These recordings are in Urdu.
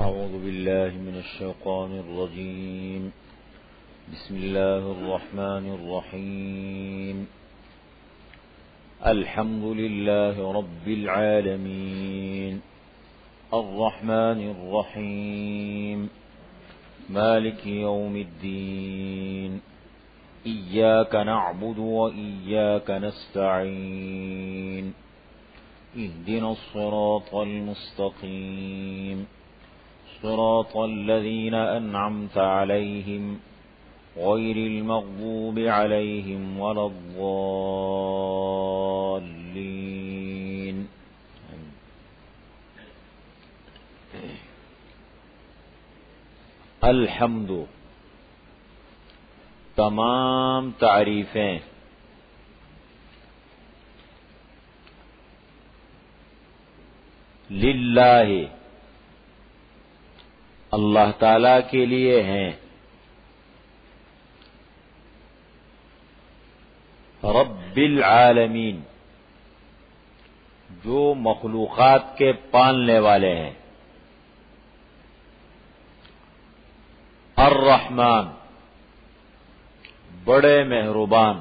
أعوذ بالله من الشيطان الرجيم. بسم الله الرحمن الرحيم. الحمد لله رب العالمين الرحمن الرحيم مالك يوم الدين إياك نعبد وإياك نستعين اهدنا الصراط المستقيم صراط الذين أنعمت عليهم غير المغضوب عليهم ولا الضالين. الحمد، تمام تعریفیں للہ، اللہ تعالی کے لیے ہیں، رب العالمین، جو مخلوقات کے پالنے والے ہیں، الرحمن، بڑے مہربان،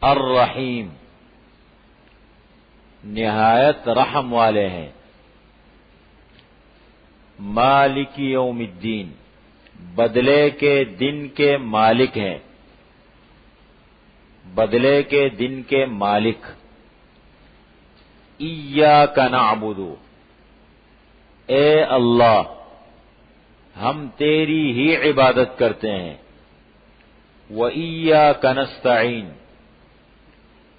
الرحیم، نہایت رحم والے ہیں، مالک یوم الدین، بدلے کے دن کے مالک ہیں، بدلے کے دن کے مالک۔ ایاک نعبد، اے اللہ ہم تیری ہی عبادت کرتے ہیں، وَإِيَّاكَ نَسْتَعِينُ،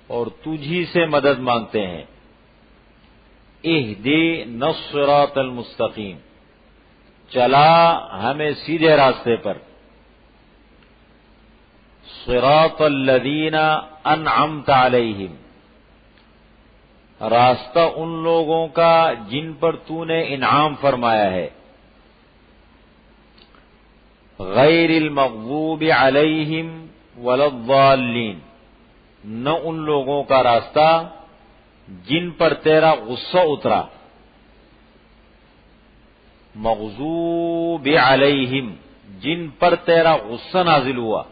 اور تجھی سے مدد مانگتے ہیں، اهدنا الصراط المستقیم، چلا ہمیں سیدھے راستے پر، صراط الذین انعمت علیہم، راستہ ان لوگوں کا جن پر تو نے انعام فرمایا ہے، غیر المغضوب علیہم ولا الضالین، نہ ان لوگوں کا راستہ جن پر تیرا غصہ اترا، مغضوب علیہم، جن پر تیرا غصہ نازل ہوا،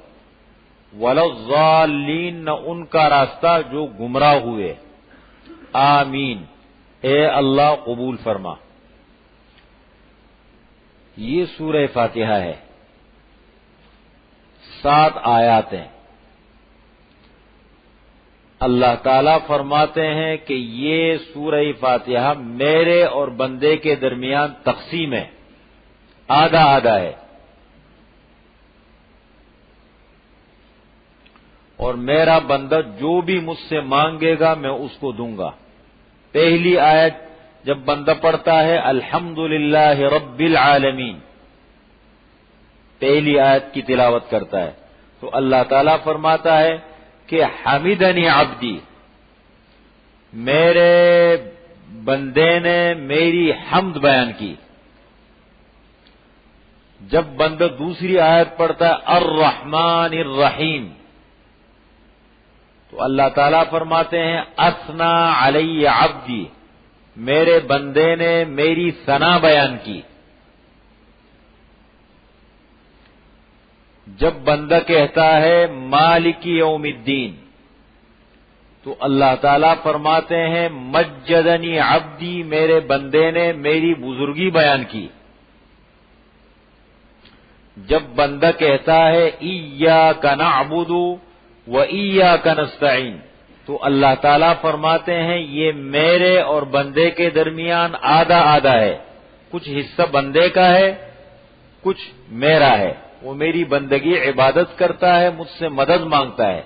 ولا الضالین، نہ ان کا راستہ جو گمراہ ہوئے۔ آمین، اے اللہ قبول فرما۔ یہ سورہ فاتحہ ہے، 7 آیات ہیں۔ اللہ تعالیٰ فرماتے ہیں کہ یہ سورہ فاتحہ میرے اور بندے کے درمیان تقسیم ہے، آدھا آدھا ہے، اور میرا بندہ جو بھی مجھ سے مانگے گا میں اس کو دوں گا۔ پہلی آیت جب بندہ پڑھتا ہے الحمدللہ رب العالمین، پہلی آیت کی تلاوت کرتا ہے تو اللہ تعالیٰ فرماتا ہے کہ حمدنی عبدی، میرے بندے نے میری حمد بیان کی۔ جب بندہ دوسری آیت پڑھتا ہے الرحمن الرحیم تو اللہ تعالیٰ فرماتے ہیں اثنا علی عبدی، میرے بندے نے میری ثنا بیان کی۔ جب بندہ کہتا ہے مالک یوم الدین تو اللہ تعالیٰ فرماتے ہیں مجدنی عبدی، میرے بندے نے میری بزرگی بیان کی۔ جب بندہ کہتا ہے ایاک نعبد وَإِيَّاكَ نَسْتَعِينُ تو اللہ تعالیٰ فرماتے ہیں یہ میرے اور بندے کے درمیان آدھا آدھا ہے، کچھ حصہ بندے کا ہے کچھ میرا ہے، وہ میری بندگی عبادت کرتا ہے، مجھ سے مدد مانگتا ہے،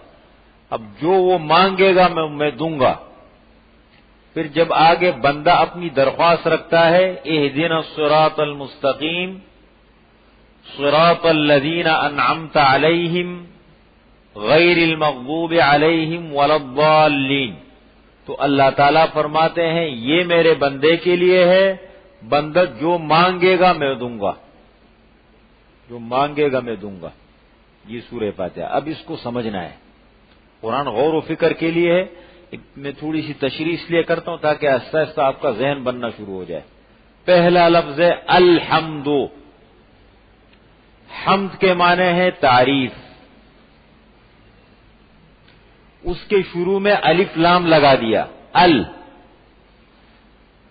اب جو وہ مانگے گا میں دوں گا۔ پھر جب آگے بندہ اپنی درخواست رکھتا ہے اهدنا الصراط المستقیم صراط الذین انعمت علیہم غیر المغضوب علیہم ولا الضالین، تو اللہ تعالیٰ فرماتے ہیں یہ میرے بندے کے لیے ہے، بندہ جو مانگے گا میں دوں گا، جو مانگے گا میں دوں گا۔ یہ سورہ فاتحہ۔ اب اس کو سمجھنا ہے، قرآن غور و فکر کے لیے ہے، میں تھوڑی سی تشریح اس لیے کرتا ہوں تاکہ آہستہ آہستہ آپ کا ذہن بننا شروع ہو جائے۔ پہلا لفظ ہے الحمد. حمد کے معنی ہے تعریف. اس کے شروع میں الف لام لگا دیا.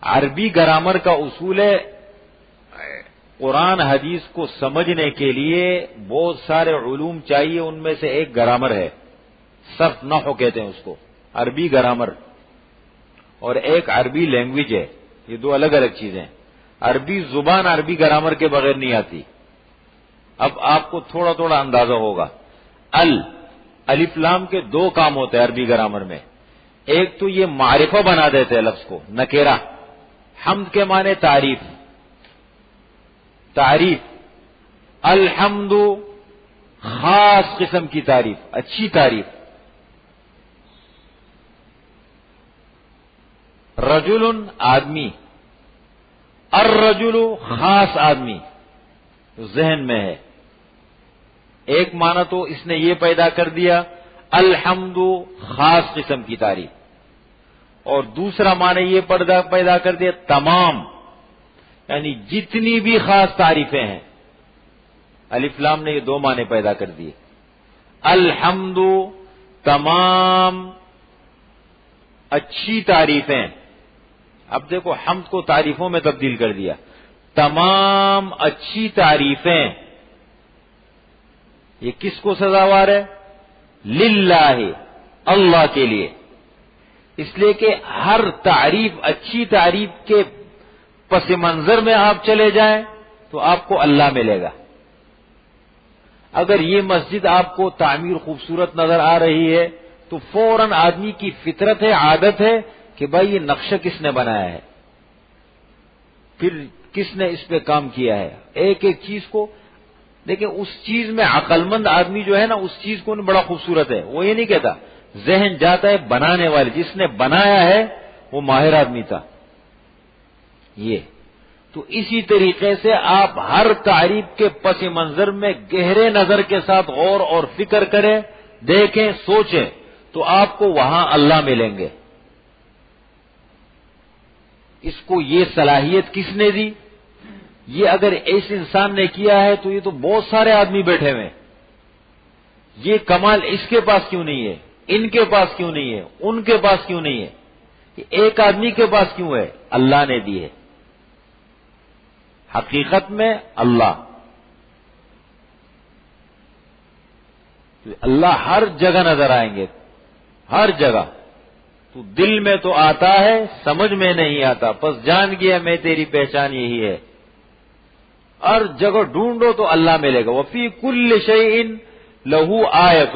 عربی گرامر کا اصول ہے، قرآن حدیث کو سمجھنے کے لیے بہت سارے علوم چاہیے. ان میں سے ایک گرامر ہے، صرف نحو کہتے ہیں اس کو، عربی گرامر، اور ایک عربی لینگویج ہے. یہ دو الگ الگ چیزیں. عربی زبان عربی گرامر کے بغیر نہیں آتی. اب آپ کو تھوڑا تھوڑا اندازہ ہوگا. الف لام کے دو کام ہوتے ہیں عربی گرامر میں. ایک تو یہ معرفہ بنا دیتے ہیں لفظ کو، نکیرہ. حمد کے معنی تعریف. تعریف الحمد خاص قسم کی تعریف، اچھی تعریف. رجل آدمی، الرجل خاص آدمی ذہن میں ہے. ایک معنی تو اس نے یہ پیدا کر دیا الحمد خاص قسم کی تعریف، اور دوسرا معنی یہ پیدا کر دیا تمام، یعنی جتنی بھی خاص تعریفیں ہیں. الف لام نے یہ دو معنی پیدا کر دیے. الحمد تمام اچھی تعریفیں. اب دیکھو حمد کو تعریفوں میں تبدیل کر دیا. تمام اچھی تعریفیں یہ کس کو سزاوار ہے؟ للہ، اللہ کے لیے. اس لیے کہ ہر تعریف، اچھی تعریف کے پس منظر میں آپ چلے جائیں تو آپ کو اللہ ملے گا. اگر یہ مسجد آپ کو تعمیر خوبصورت نظر آ رہی ہے تو فوراً آدمی کی فطرت ہے، عادت ہے کہ بھائی یہ نقشہ کس نے بنایا ہے، پھر کس نے اس پہ کام کیا ہے. ایک ایک چیز کو دیکھیں. اس چیز میں عقل مند آدمی جو ہے نا، اس چیز کو بڑا خوبصورت ہے، وہ یہ نہیں کہتا. ذہن جاتا ہے بنانے والے، جس نے بنایا ہے وہ ماہر آدمی تھا. یہ تو اسی طریقے سے آپ ہر تعریف کے پس منظر میں گہرے نظر کے ساتھ غور اور فکر کریں، دیکھیں، سوچیں، تو آپ کو وہاں اللہ ملیں گے. اس کو یہ صلاحیت کس نے دی؟ یہ اگر اس انسان نے کیا ہے تو یہ تو بہت سارے آدمی بیٹھے ہوئے. یہ کمال اس کے پاس کیوں نہیں ہے، ان کے پاس کیوں نہیں ہے، ان کے پاس کیوں نہیں ہے، یہ ایک آدمی کے پاس کیوں ہے؟ اللہ نے دی ہے. حقیقت میں اللہ ہر جگہ نظر آئیں گے، ہر جگہ. تو دل میں تو آتا ہے، سمجھ میں نہیں آتا، بس جان گیا میں تیری پہچان یہی ہے. ہر جگہ ڈھونڈو تو اللہ ملے گا. وفی کل شیء لہو آیۃ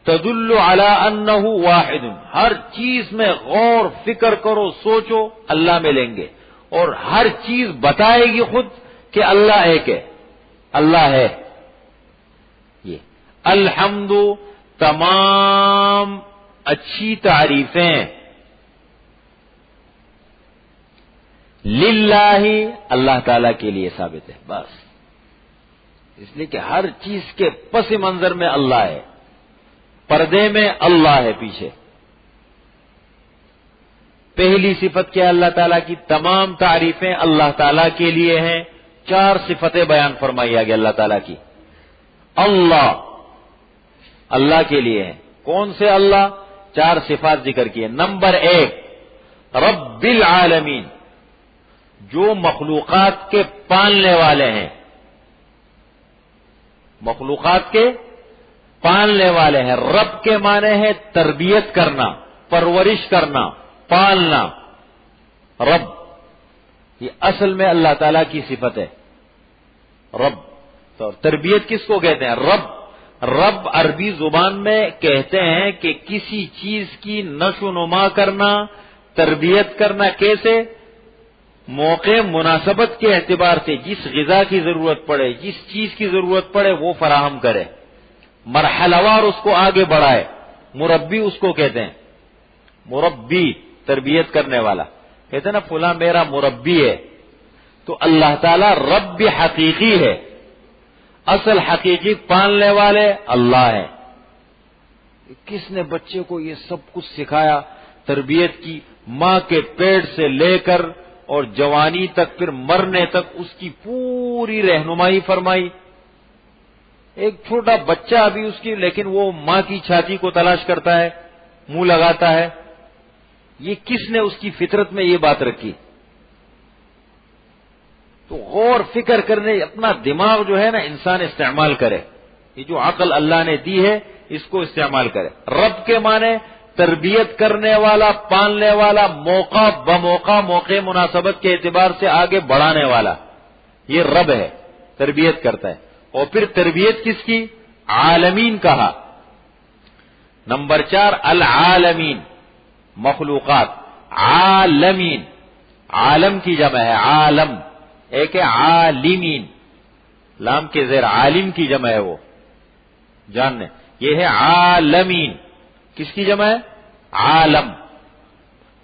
تدل علی انہ واحد. ہر چیز میں غور فکر کرو، سوچو، اللہ ملیں گے. اور ہر چیز بتائے گی خود کہ اللہ ایک ہے، اللہ ہے. یہ الحمد تمام اچھی تعریفیں للہ اللہ تعالی کے لیے ثابت ہے. بس اس لیے کہ ہر چیز کے پس منظر میں اللہ ہے، پردے میں اللہ ہے پیچھے. پہلی صفت کیا اللہ تعالیٰ کی؟ تمام تعریفیں اللہ تعالیٰ کے لیے ہیں. 4 صفتیں بیان فرمائی آگے اللہ تعالیٰ کی. اللہ کے لیے ہیں. کون سے اللہ؟ 4 صفات ذکر کیے. نمبر 1 رب العالمین، جو مخلوقات کے پالنے والے ہیں. مخلوقات کے پالنے والے ہیں. رب کے معنی ہے تربیت کرنا، پرورش کرنا، پالنا. رب یہ اصل میں اللہ تعالیٰ کی صفت ہے. رب تو تربیت کس کو کہتے ہیں؟ رب عربی زبان میں کہتے ہیں کہ کسی چیز کی نشو و نما کرنا، تربیت کرنا. کیسے؟ موقع مناسبت کے اعتبار سے جس غذا کی ضرورت پڑے، جس چیز کی ضرورت پڑے وہ فراہم کرے، مرحلہ وار اس کو آگے بڑھائے. مربی اس کو کہتے ہیں. مربی تربیت کرنے والا. کہتے ہیں نا فلاں میرا مربی ہے. تو اللہ تعالیٰ رب حقیقی ہے. اصل حقیقی پالنے والے اللہ ہے. کس نے بچے کو یہ سب کچھ سکھایا؟ تربیت کی. ماں کے پیٹ سے لے کر اور جوانی تک پھر مرنے تک اس کی پوری رہنمائی فرمائی. ایک چھوٹا بچہ ابھی اس کی، لیکن وہ ماں کی چھاتی کو تلاش کرتا ہے، منہ لگاتا ہے. یہ کس نے اس کی فطرت میں یہ بات رکھی؟ تو غور فکر کرنے اپنا دماغ جو ہے نا انسان استعمال کرے. یہ جو عقل اللہ نے دی ہے اس کو استعمال کرے. رب کے معنی تربیت کرنے والا، پالنے والا، موقع بموقع موقع مناسبت کے اعتبار سے آگے بڑھانے والا، یہ رب ہے، تربیت کرتا ہے. اور پھر تربیت کس کی؟ عالمین کہا. نمبر 4 العالمین، مخلوقات. عالمین، عالم کی جمع ہے عالم، ایک ہے عالمین، لام کے زیر عالم کی جمع ہے، وہ جاننے. یہ ہے عالمین، کس کی جمع ہے؟ عالم.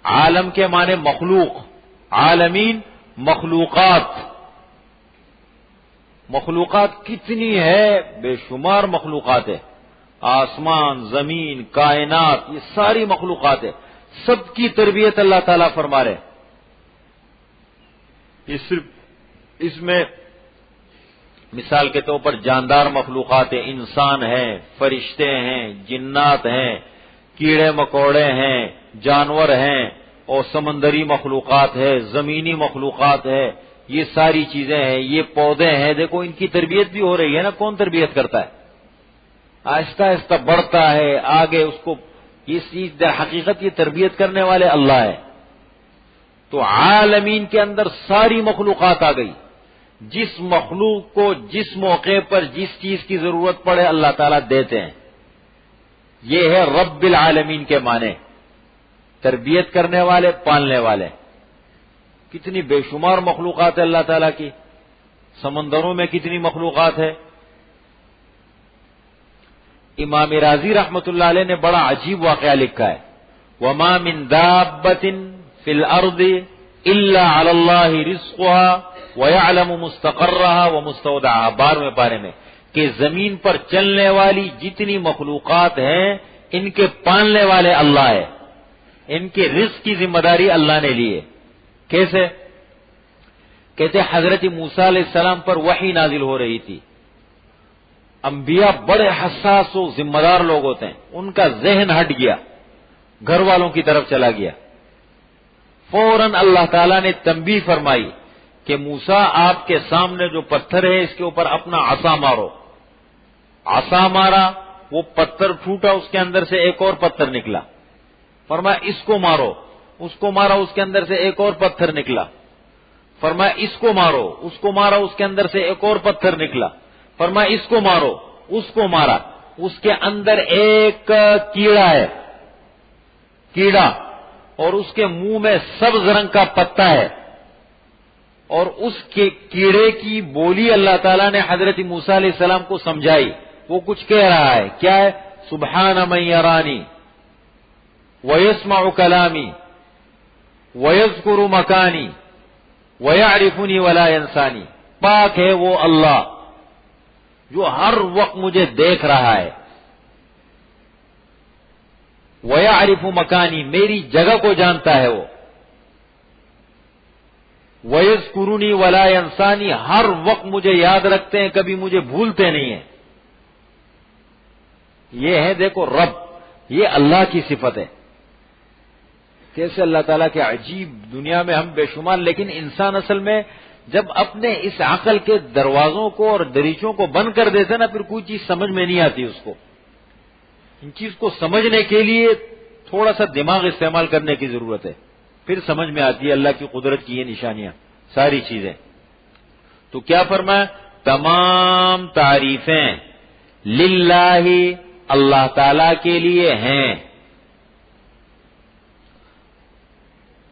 عالم کے معنی مخلوق، عالمین مخلوقات. مخلوقات کتنی ہے؟ بے شمار مخلوقات ہے. آسمان، زمین، کائنات، یہ ساری مخلوقات ہے. سب کی تربیت اللہ تعالیٰ فرما رہے. اس میں مثال کے طور پر جاندار مخلوقات ہیں، انسان ہیں، فرشتے ہیں، جنات ہیں، کیڑے مکوڑے ہیں، جانور ہیں، اور سمندری مخلوقات ہے، زمینی مخلوقات ہے. یہ ساری چیزیں ہیں، یہ پودے ہیں. دیکھو ان کی تربیت بھی ہو رہی ہے نا. کون تربیت کرتا ہے؟ آہستہ آہستہ بڑھتا ہے آگے. اس کو یہ چیز در حقیقت یہ تربیت کرنے والے اللہ ہے. تو عالمین کے اندر ساری مخلوقات آ گئی. جس مخلوق کو جس موقع پر جس چیز کی ضرورت پڑے اللہ تعالیٰ دیتے ہیں. یہ ہے رب العالمین کے معنی، تربیت کرنے والے، پالنے والے. کتنی بے شمار مخلوقات ہے اللہ تعالیٰ کی. سمندروں میں کتنی مخلوقات ہے. امام راضی رحمت اللہ علیہ نے بڑا عجیب واقعہ لکھا ہے. وما من دابۃ فی الارض الا علی اللہ رزقها وَيَعْلَمُ مُسْتَقَرَّهَا وَمُسْتَوْدَعَهَا، 12ویں پارے میں، کہ زمین پر چلنے والی جتنی مخلوقات ہیں ان کے پالنے والے اللہ ہے. ان کے رزق کی ذمہ داری اللہ نے لی ہے. کیسے؟ کہتے حضرت موسیٰ علیہ السلام پر وحی نازل ہو رہی تھی. انبیاء بڑے حساس و ذمہ دار لوگ ہوتے ہیں. ان کا ذہن ہٹ گیا، گھر والوں کی طرف چلا گیا. فوراً اللہ تعالیٰ نے تنبیہ فرمائی کہ موسیٰ آپ کے سامنے جو پتھر ہے اس کے اوپر اپنا عصا مارو. عصا مارا، وہ پتھر پھوٹا، اس کے اندر سے ایک اور پتھر نکلا. فرمایا اس کو مارو، اس کو مارا، اس کے اندر سے ایک اور پتھر نکلا. فرمایا اس کو مارو، اس کو مارا، اس کے اندر سے ایک اور پتھر نکلا. فرمایا اس کو مارو، اس کو مارا. اس کے اندر ایک کیڑا ہے، کیڑا، اور اس کے منہ میں سبز رنگ کا پتا ہے. اور اس کے کیڑے کی بولی اللہ تعالیٰ نے حضرت موسیٰ علیہ السلام کو سمجھائی. وہ کچھ کہہ رہا ہے، کیا ہے؟ سبحان من یرانی ویسمع کلامی ویذکر مکانی ویعرفنی ولا ینسانی. پاک ہے وہ اللہ جو ہر وقت مجھے دیکھ رہا ہے. ویعرف مکانی، میری جگہ کو جانتا ہے وہ. وَيَذْكُرُنِي وَلَا يَنْسَانِي، ہر وقت مجھے یاد رکھتے ہیں، کبھی مجھے بھولتے نہیں ہیں. یہ ہے دیکھو رب، یہ اللہ کی صفت ہے. کیسے اللہ تعالیٰ کے عجیب، دنیا میں ہم بے شمار، لیکن انسان اصل میں جب اپنے اس عقل کے دروازوں کو اور دریچوں کو بند کر دیتے نا، پھر کوئی چیز سمجھ میں نہیں آتی اس کو. ان چیز کو سمجھنے کے لیے تھوڑا سا دماغ استعمال کرنے کی ضرورت ہے، پھر سمجھ میں آتی ہے اللہ کی قدرت کی یہ نشانیاں، ساری چیزیں. تو کیا فرمایا؟ تمام تعریفیں للہ، اللہ تعالی کے لیے ہیں.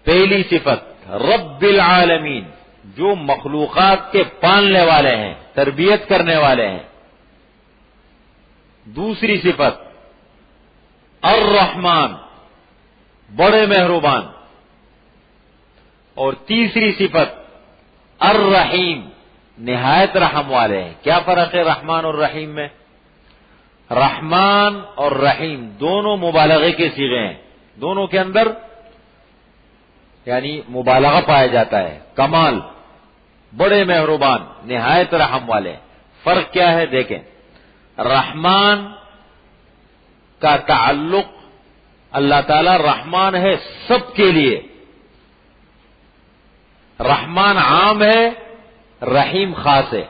پہلی صفت رب العالمین، جو مخلوقات کے پالنے والے ہیں، تربیت کرنے والے ہیں. دوسری صفت الرحمن، بڑے مہربان. اور تیسری صفت الرحیم، نہایت رحم والے ہیں. کیا فرق ہے رحمان اور رحیم میں؟ رحمان اور رحیم دونوں مبالغے کے صیغے ہیں. دونوں کے اندر یعنی مبالغہ پایا جاتا ہے، کمال، بڑے مہربان، نہایت رحم والے۔ فرق کیا ہے دیکھیں، رحمان کا تعلق، اللہ تعالی رحمان ہے سب کے لیے، رحمان عام ہے، رحیم خاص ہے۔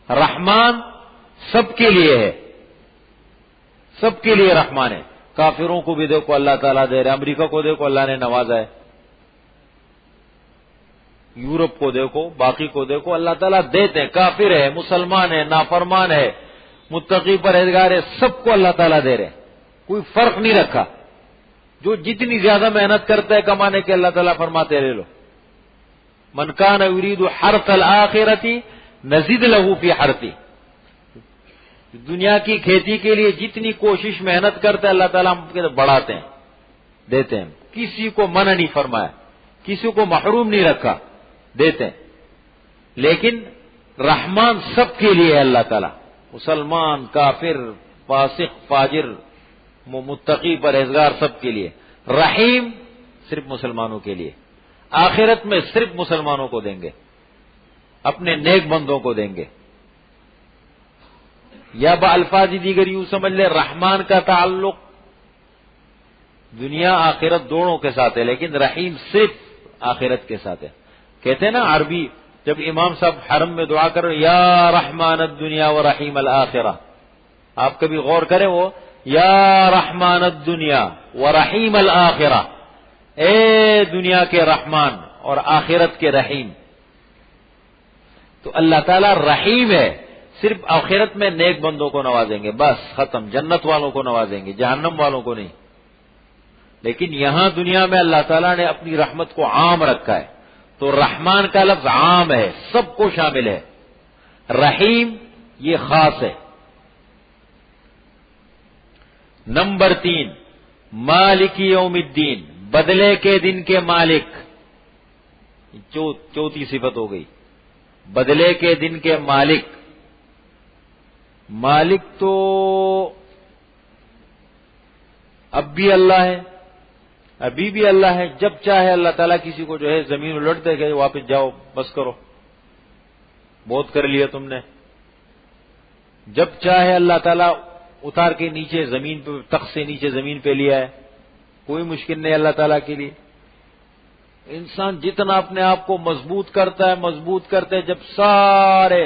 رحمان سب کے لیے ہے، سب کے لیے رحمان ہے۔ کافروں کو بھی دیکھو اللہ تعالیٰ دے رہے، امریکہ کو دیکھو اللہ نے نوازا ہے، یورپ کو دیکھو، باقی کو دیکھو، اللہ تعالیٰ دیتے ہیں۔ کافر ہے، مسلمان ہے، نافرمان ہے، متقی پرہیزگار ہے، سب کو اللہ تعالیٰ دے رہے ہیں، کوئی فرق نہیں رکھا۔ جو جتنی زیادہ محنت کرتا ہے کمانے کے، اللہ تعالیٰ فرماتے لے لو، من کان یرید حرث الآخرۃ نزد لہ فی حرثہ، دنیا کی کھیتی کے لیے جتنی کوشش محنت کرتا ہے اللہ تعالیٰ ہم کے بڑھاتے ہیں، دیتے ہیں، کسی کو منع نہیں فرمایا، کسی کو محروم نہیں رکھا، دیتے ہیں۔ لیکن رحمان سب کے لیے ہے اللہ تعالیٰ، مسلمان، کافر، فاسق، فاجر، متقی، پرہیزگار، سب کے لیے۔ رحیم صرف مسلمانوں کے لیے، آخرت میں صرف مسلمانوں کو دیں گے، اپنے نیک بندوں کو دیں گے۔ یا بالفاظ دیگر یوں سمجھ لے، رحمان کا تعلق دنیا آخرت دونوں کے ساتھ ہے، لیکن رحیم صرف آخرت کے ساتھ ہے۔ کہتے ہیں نا عربی، جب امام صاحب حرم میں دعا کر رہے یا رحمان الدنیا و رحیم الآخرہ، آپ کبھی غور کریں، وہ یا رحمان الدنیا و رحیم الآخرہ، اے دنیا کے رحمان اور آخرت کے رحیم۔ تو اللہ تعالیٰ رحیم ہے، صرف آخرت میں نیک بندوں کو نوازیں گے، بس ختم، جنت والوں کو نوازیں گے، جہنم والوں کو نہیں۔ لیکن یہاں دنیا میں اللہ تعالیٰ نے اپنی رحمت کو عام رکھا ہے، تو رحمان کا لفظ عام ہے، سب کو شامل ہے، رحیم یہ خاص ہے۔ نمبر 3، مالک یوم الدین، بدلے کے دن کے مالک، چوتھی صفت ہو گئی، بدلے کے دن کے مالک۔ مالک تو اب بھی اللہ ہے، ابھی بھی اللہ ہے، جب چاہے اللہ تعالیٰ کسی کو جو ہے زمین الٹ دے گئے، واپس جاؤ، بس کرو، بہت کر لیا تم نے۔ جب چاہے اللہ تعالیٰ اتار کے نیچے زمین پہ، تخت سے نیچے زمین پہ لیا ہے، کوئی مشکل نہیں اللہ تعالیٰ کے لیے۔ انسان جتنا اپنے آپ کو مضبوط کرتا ہے، جب سارے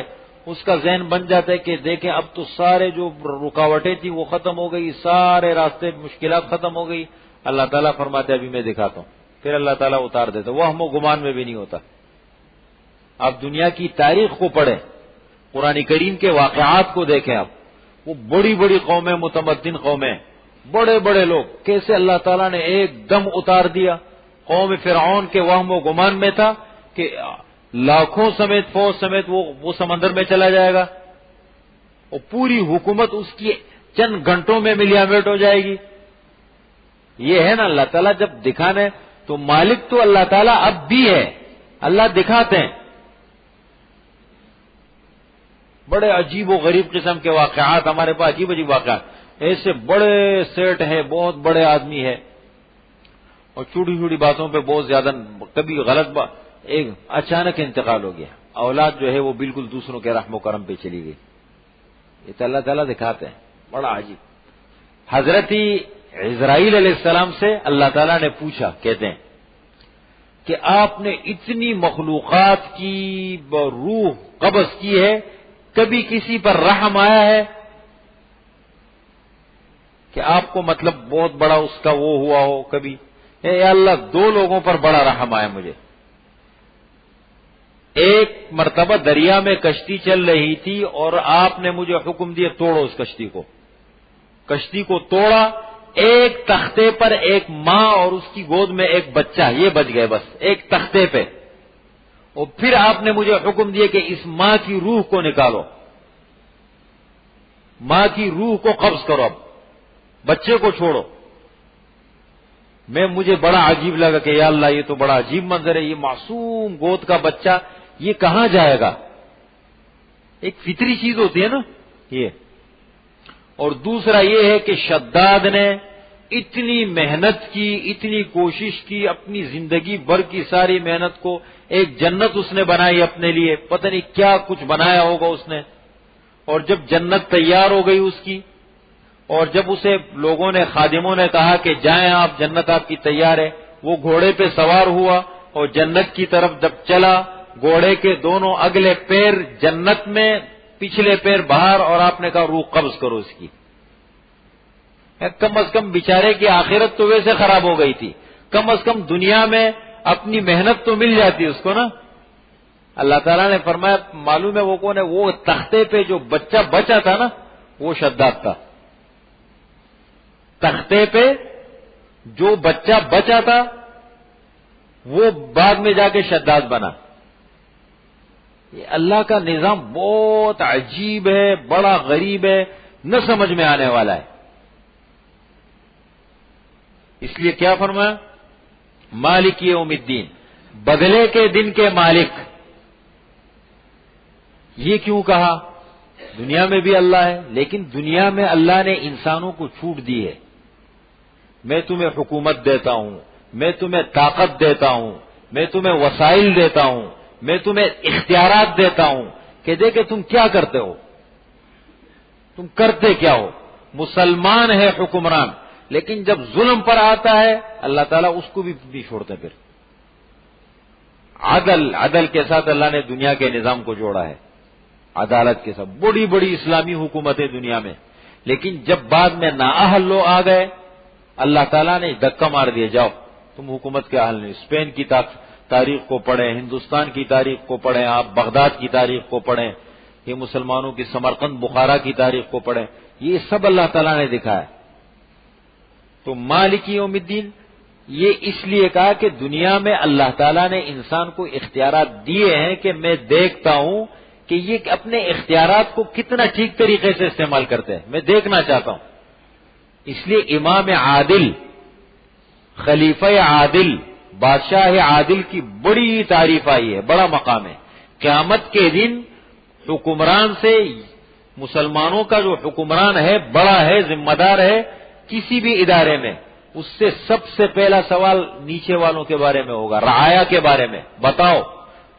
اس کا ذہن بن جاتا ہے کہ دیکھیں اب تو سارے جو رکاوٹیں تھیں وہ ختم ہو گئی، سارے راستے مشکلات ختم ہو گئی، اللہ تعالیٰ فرماتے ابھی میں دکھاتا ہوں، پھر اللہ تعالیٰ اتار دیتا، وہ ہم و گمان میں بھی نہیں ہوتا۔ آپ دنیا کی تاریخ کو پڑھیں، قرآن کریم کے واقعات کو دیکھیں، آپ وہ بڑی بڑی قومیں، متمدن قومیں، بڑے بڑے لوگ، کیسے اللہ تعالیٰ نے ایک دم اتار دیا۔ قوم فرعون کے وہم و گمان میں تھا کہ لاکھوں سمیت، فوج سمیت وہ سمندر میں چلا جائے گا، اور پوری حکومت اس کی چند گھنٹوں میں ملیامٹ ہو جائے گی۔ یہ ہے نا اللہ تعالیٰ جب دکھانے، تو مالک تو اللہ تعالیٰ اب بھی ہے، اللہ دکھاتے ہیں۔ بڑے عجیب و غریب قسم کے واقعات ہمارے پاس، عجیب عجیب واقعات، ایسے بڑے سیٹ ہیں، بہت بڑے آدمی ہے، اور چھوٹی چھوٹی باتوں پہ بہت زیادہ، کبھی غلط بات، ایک اچانک انتقال ہو گیا، اولاد جو ہے وہ بالکل دوسروں کے رحم و کرم پہ چلی گئی۔ یہ تو اللہ تعالیٰ دکھاتے ہیں، بڑا عجیب۔ حضرت عزرائیل علیہ السلام سے اللہ تعالیٰ نے پوچھا، کہتے ہیں کہ آپ نے اتنی مخلوقات کی روح قبض کی ہے، کبھی کسی پر رحم آیا ہے کہ آپ کو مطلب بہت بڑا اس کا وہ ہوا ہو کبھی؟ اے اللہ، 2 لوگوں پر بڑا رحم آیا مجھے۔ ایک مرتبہ دریا میں کشتی چل رہی تھی اور آپ نے مجھے حکم دیا توڑو اس کشتی کو، کشتی کو توڑا، ایک تختے پر ایک ماں اور اس کی گود میں ایک بچہ، یہ بچ گئے بس ایک تختے پہ، اور پھر آپ نے مجھے حکم دیا کہ اس ماں کی روح کو نکالو، ماں کی روح کو قبض کرو، اب بچے کو چھوڑو۔ مجھے بڑا عجیب لگا کہ یا اللہ یہ تو بڑا عجیب منظر ہے، یہ معصوم گود کا بچہ یہ کہاں جائے گا؟ ایک فطری چیز ہوتی ہے نا یہ۔ اور دوسرا یہ ہے کہ شداد نے اتنی محنت کی، اتنی کوشش کی، اپنی زندگی بھر کی ساری محنت کو ایک جنت اس نے بنائی اپنے لیے، پتہ نہیں کیا کچھ بنایا ہوگا اس نے، اور جب جنت تیار ہو گئی اس کی، اور جب اسے لوگوں نے، خادموں نے کہا کہ جائیں آپ، جنت آپ کی تیار ہے، وہ گھوڑے پہ سوار ہوا اور جنت کی طرف جب چلا، گھوڑے کے دونوں اگلے پیر جنت میں، پچھلے پیر باہر، اور آپ نے کہا روح قبض کرو اس کی۔ کم از کم بیچارے کی آخرت تو ویسے خراب ہو گئی تھی، کم از کم دنیا میں اپنی محنت تو مل جاتی اس کو نا۔ اللہ تعالیٰ نے فرمایا معلوم ہے وہ کون ہے؟ وہ تختے پہ جو بچہ بچا تھا نا، وہ شداد تھا۔ تختے پہ جو بچہ بچا تھا وہ بعد میں جا کے شداد بنا۔ یہ اللہ کا نظام بہت عجیب ہے، بڑا غریب ہے، نہ سمجھ میں آنے والا ہے۔ اس لیے کیا فرمایا؟ مالک یوم الدین، بدلے کے دن کے مالک۔ یہ کیوں کہا؟ دنیا میں بھی اللہ ہے، لیکن دنیا میں اللہ نے انسانوں کو چھوٹ دی ہے۔ میں تمہیں حکومت دیتا ہوں، میں تمہیں طاقت دیتا ہوں، میں تمہیں وسائل دیتا ہوں، میں تمہیں اختیارات دیتا ہوں کہ دیکھیں تم کیا کرتے ہو، تم کرتے کیا ہو۔ مسلمان ہے حکمران، لیکن جب ظلم پر آتا ہے اللہ تعالیٰ اس کو بھی نہیں چھوڑتے۔ پھر عدل کے ساتھ اللہ نے دنیا کے نظام کو جوڑا ہے، عدالت کے ساتھ بڑی بڑی اسلامی حکومتیں دنیا میں، لیکن جب بعد میں نااہل لوگ آ گئے اللہ تعالیٰ نے دھکا مار دیا، جاؤ تم حکومت کے حل نہیں۔ اسپین کی تاریخ کو پڑھیں، ہندوستان کی تاریخ کو پڑھیں، آپ بغداد کی تاریخ کو پڑھیں، یہ مسلمانوں کی سمرقند بخارا کی تاریخ کو پڑھیں، یہ سب اللہ تعالیٰ نے دکھایا۔ تو مالک یوم الدین یہ اس لیے کہا کہ دنیا میں اللہ تعالیٰ نے انسان کو اختیارات دیے ہیں کہ میں دیکھتا ہوں کہ یہ اپنے اختیارات کو کتنا ٹھیک طریقے سے استعمال کرتے ہیں، میں دیکھنا چاہتا ہوں۔ اس لیے امام عادل، خلیفہ عادل، بادشاہ عادل کی بڑی تعریف آئی ہے، بڑا مقام ہے۔ قیامت کے دن حکمران سے، مسلمانوں کا جو حکمران ہے، بڑا ہے، ذمہ دار ہے کسی بھی ادارے میں، اس سے سب سے پہلا سوال نیچے والوں کے بارے میں ہوگا، رعایا کے بارے میں۔ بتاؤ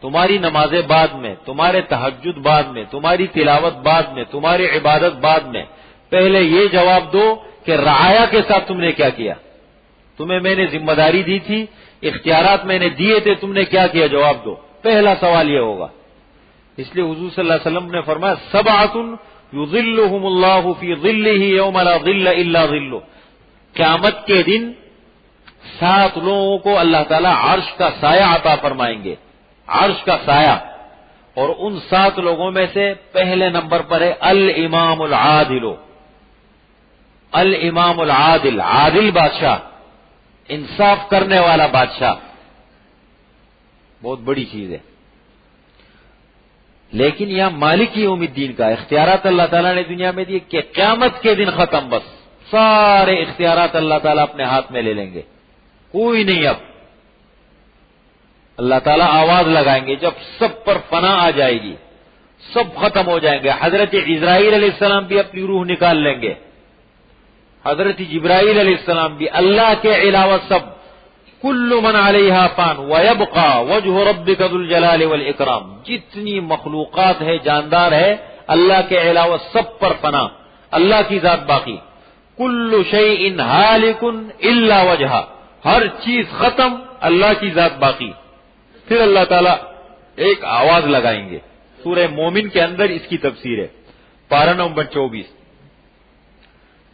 تمہاری نمازیں بعد میں، تمہارے تہجد بعد میں، تمہاری تلاوت بعد میں، تمہاری عبادت بعد میں، پہلے یہ جواب دو کہ رعایا کے ساتھ تم نے کیا کیا؟ تمہیں میں نے ذمہ داری دی تھی، اختیارات میں نے دیے تھے، تم نے کیا کیا؟ جواب دو۔ پہلا سوال یہ ہوگا۔ اس لیے حضور صلی اللہ علیہ وسلم نے فرمایا سبعۃ یظلھم اللہ فی ظلہ یوم لا ظل الا ظلہ، قیامت کے دن 7 لوگوں کو اللہ تعالیٰ عرش کا سایہ عطا فرمائیں گے، عرش کا سایہ، اور ان 7 لوگوں میں سے پہلے نمبر پر ہے الامام العادل، الامام العادل، عادل بادشاہ، انصاف کرنے والا بادشاہ، بہت بڑی چیز ہے۔ لیکن یہاں مالک یوم الدین کا اختیارات اللہ تعالیٰ نے دنیا میں دیے کہ قیامت کے دن ختم، بس سارے اختیارات اللہ تعالیٰ اپنے ہاتھ میں لے لیں گے، کوئی نہیں۔ اب اللہ تعالیٰ آواز لگائیں گے جب سب پر فنا آ جائے گی، سب ختم ہو جائیں گے۔ حضرت عزرائیل علیہ السلام بھی اپنی روح نکال لیں گے، حضرت جبرائیل علیہ السلام بھی، اللہ کے علاوہ سب، کل من علیہا فان ویبقى وجہ ربک ذو الجلال والاکرام، جتنی مخلوقات ہے، جاندار ہے، اللہ کے علاوہ سب پر فنا، اللہ کی ذات باقی۔ کل شیء ہالک الا وجہہ، ہر چیز ختم، اللہ کی ذات باقی۔ پھر اللہ تعالیٰ ایک آواز لگائیں گے، سورہ مومن کے اندر اس کی تفسیر ہے، پارہ نمبر 24،